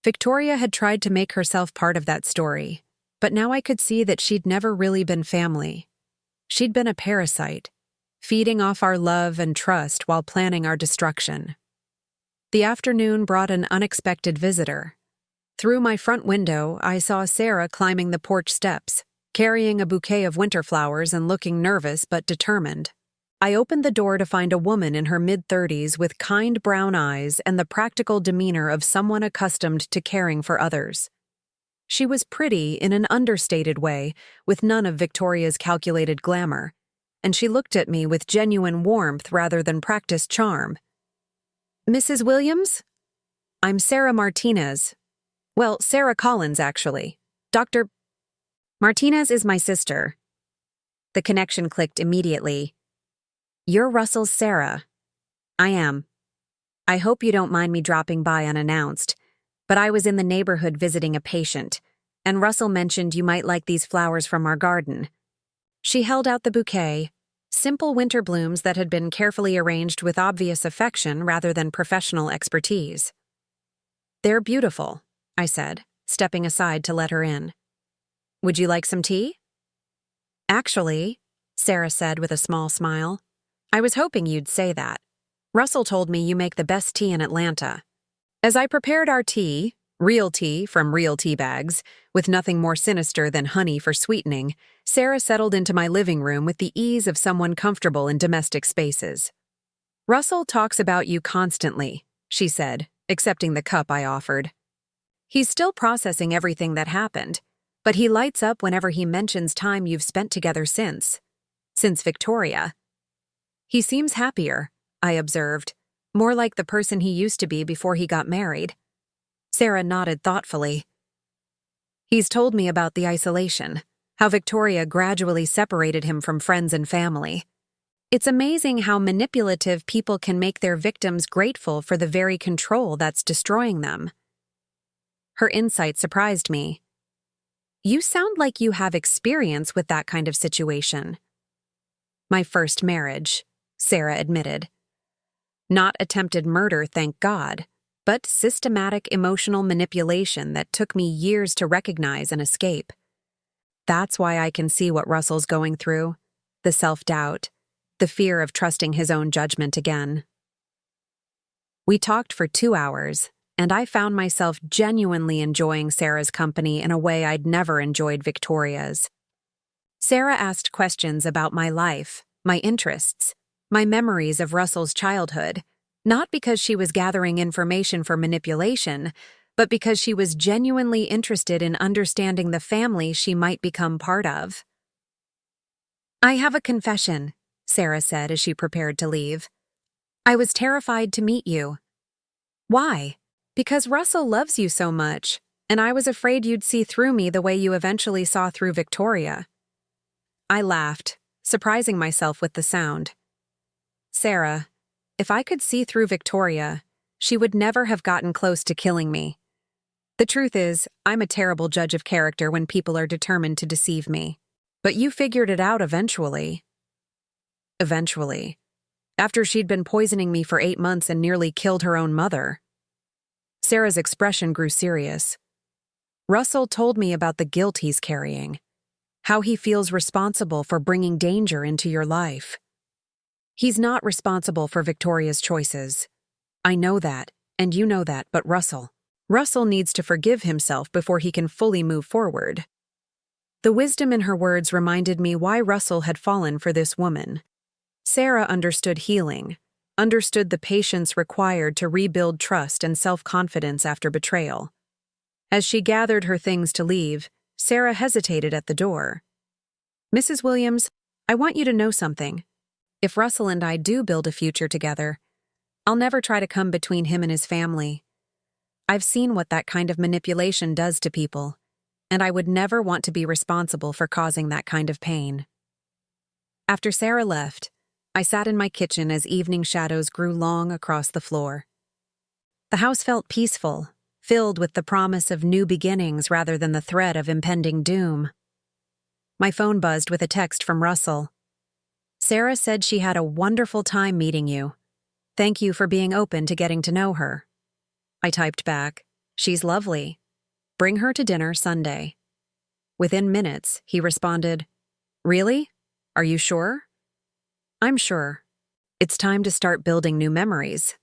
Victoria had tried to make herself part of that story, but now I could see that she'd never really been family. She'd been a parasite, feeding off our love and trust while planning our destruction. The afternoon brought an unexpected visitor. Through my front window, I saw Sarah climbing the porch steps, carrying a bouquet of winter flowers and looking nervous but determined. I opened the door to find a woman in her mid-30s with kind brown eyes and the practical demeanor of someone accustomed to caring for others. She was pretty in an understated way, with none of Victoria's calculated glamour, and she looked at me with genuine warmth rather than practiced charm. Mrs. Williams? I'm Sarah Martinez. Well, Sarah Collins, actually. Dr. Martinez is my sister. The connection clicked immediately. You're Russell's Sarah. I am. I hope you don't mind me dropping by unannounced, but I was in the neighborhood visiting a patient, and Russell mentioned you might like these flowers from our garden. She held out the bouquet, simple winter blooms that had been carefully arranged with obvious affection rather than professional expertise. They're beautiful, I said, stepping aside to let her in. Would you like some tea? Actually, Sarah said with a small smile, I was hoping you'd say that. Russell told me you make the best tea in Atlanta. As I prepared our tea, real tea from real tea bags, with nothing more sinister than honey for sweetening, Sarah settled into my living room with the ease of someone comfortable in domestic spaces. Russell talks about you constantly, she said, accepting the cup I offered. He's still processing everything that happened, but he lights up whenever he mentions time you've spent together since Victoria. He seems happier, I observed, more like the person he used to be before he got married. Sarah nodded thoughtfully. He's told me about the isolation, how Victoria gradually separated him from friends and family. It's amazing how manipulative people can make their victims grateful for the very control that's destroying them. Her insight surprised me. You sound like you have experience with that kind of situation. My first marriage, Sarah admitted. Not attempted murder, thank God, but systematic emotional manipulation that took me years to recognize and escape. That's why I can see what Russell's going through. The self-doubt, the fear of trusting his own judgment again. We talked for 2 hours, and I found myself genuinely enjoying Sarah's company in a way I'd never enjoyed Victoria's. Sarah asked questions about my life, my interests, my memories of Russell's childhood, not because she was gathering information for manipulation, but because she was genuinely interested in understanding the family she might become part of. "I have a confession," Sarah said as she prepared to leave. "I was terrified to meet you." "Why?" "Because Russell loves you so much, and I was afraid you'd see through me the way you eventually saw through Victoria." I laughed, surprising myself with the sound. "Sarah, if I could see through Victoria, she would never have gotten close to killing me. The truth is, I'm a terrible judge of character when people are determined to deceive me. But you figured it out eventually." Eventually. After she'd been poisoning me for 8 months and nearly killed her own mother. Sarah's expression grew serious. "Russell told me about the guilt he's carrying, how he feels responsible for bringing danger into your life. He's not responsible for Victoria's choices. I know that, and you know that, but Russell needs to forgive himself before he can fully move forward." The wisdom in her words reminded me why Russell had fallen for this woman. Sarah understood healing, understood the patience required to rebuild trust and self-confidence after betrayal. As she gathered her things to leave, Sarah hesitated at the door. "Mrs. Williams, I want you to know something. If Russell and I do build a future together, I'll never try to come between him and his family. I've seen what that kind of manipulation does to people, and I would never want to be responsible for causing that kind of pain." After Sarah left, I sat in my kitchen as evening shadows grew long across the floor. The house felt peaceful, filled with the promise of new beginnings rather than the threat of impending doom. My phone buzzed with a text from Russell. "Sarah said she had a wonderful time meeting you. Thank you for being open to getting to know her." I typed back, "She's lovely. Bring her to dinner Sunday." Within minutes, he responded, "Really? Are you sure?" "I'm sure. It's time to start building new memories."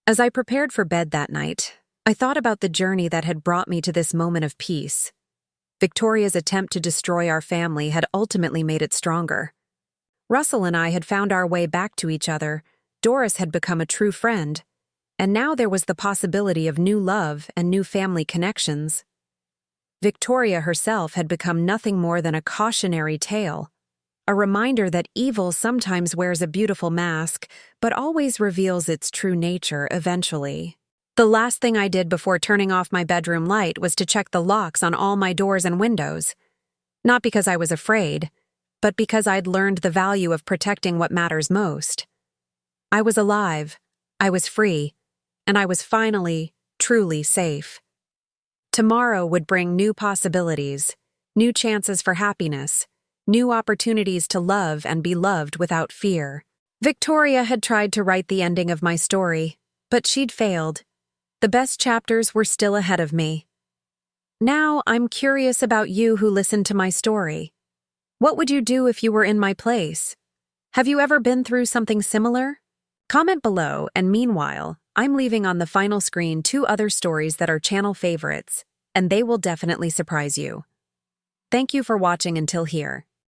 As I prepared for bed that night, I thought about the journey that had brought me to this moment of peace. Victoria's attempt to destroy our family had ultimately made it stronger. Russell and I had found our way back to each other, Doris had become a true friend, and now there was the possibility of new love and new family connections. Victoria herself had become nothing more than a cautionary tale, a reminder that evil sometimes wears a beautiful mask, but always reveals its true nature eventually. The last thing I did before turning off my bedroom light was to check the locks on all my doors and windows. Not because I was afraid, but because I'd learned the value of protecting what matters most. I was alive, I was free, and I was finally, truly safe. Tomorrow would bring new possibilities, new chances for happiness, new opportunities to love and be loved without fear. Victoria had tried to write the ending of my story, but she'd failed. The best chapters were still ahead of me. Now I'm curious about you who listened to my story. What would you do if you were in my place? Have you ever been through something similar? Comment below, and meanwhile, I'm leaving on the final screen 2 other stories that are channel favorites, and they will definitely surprise you. Thank you for watching until here.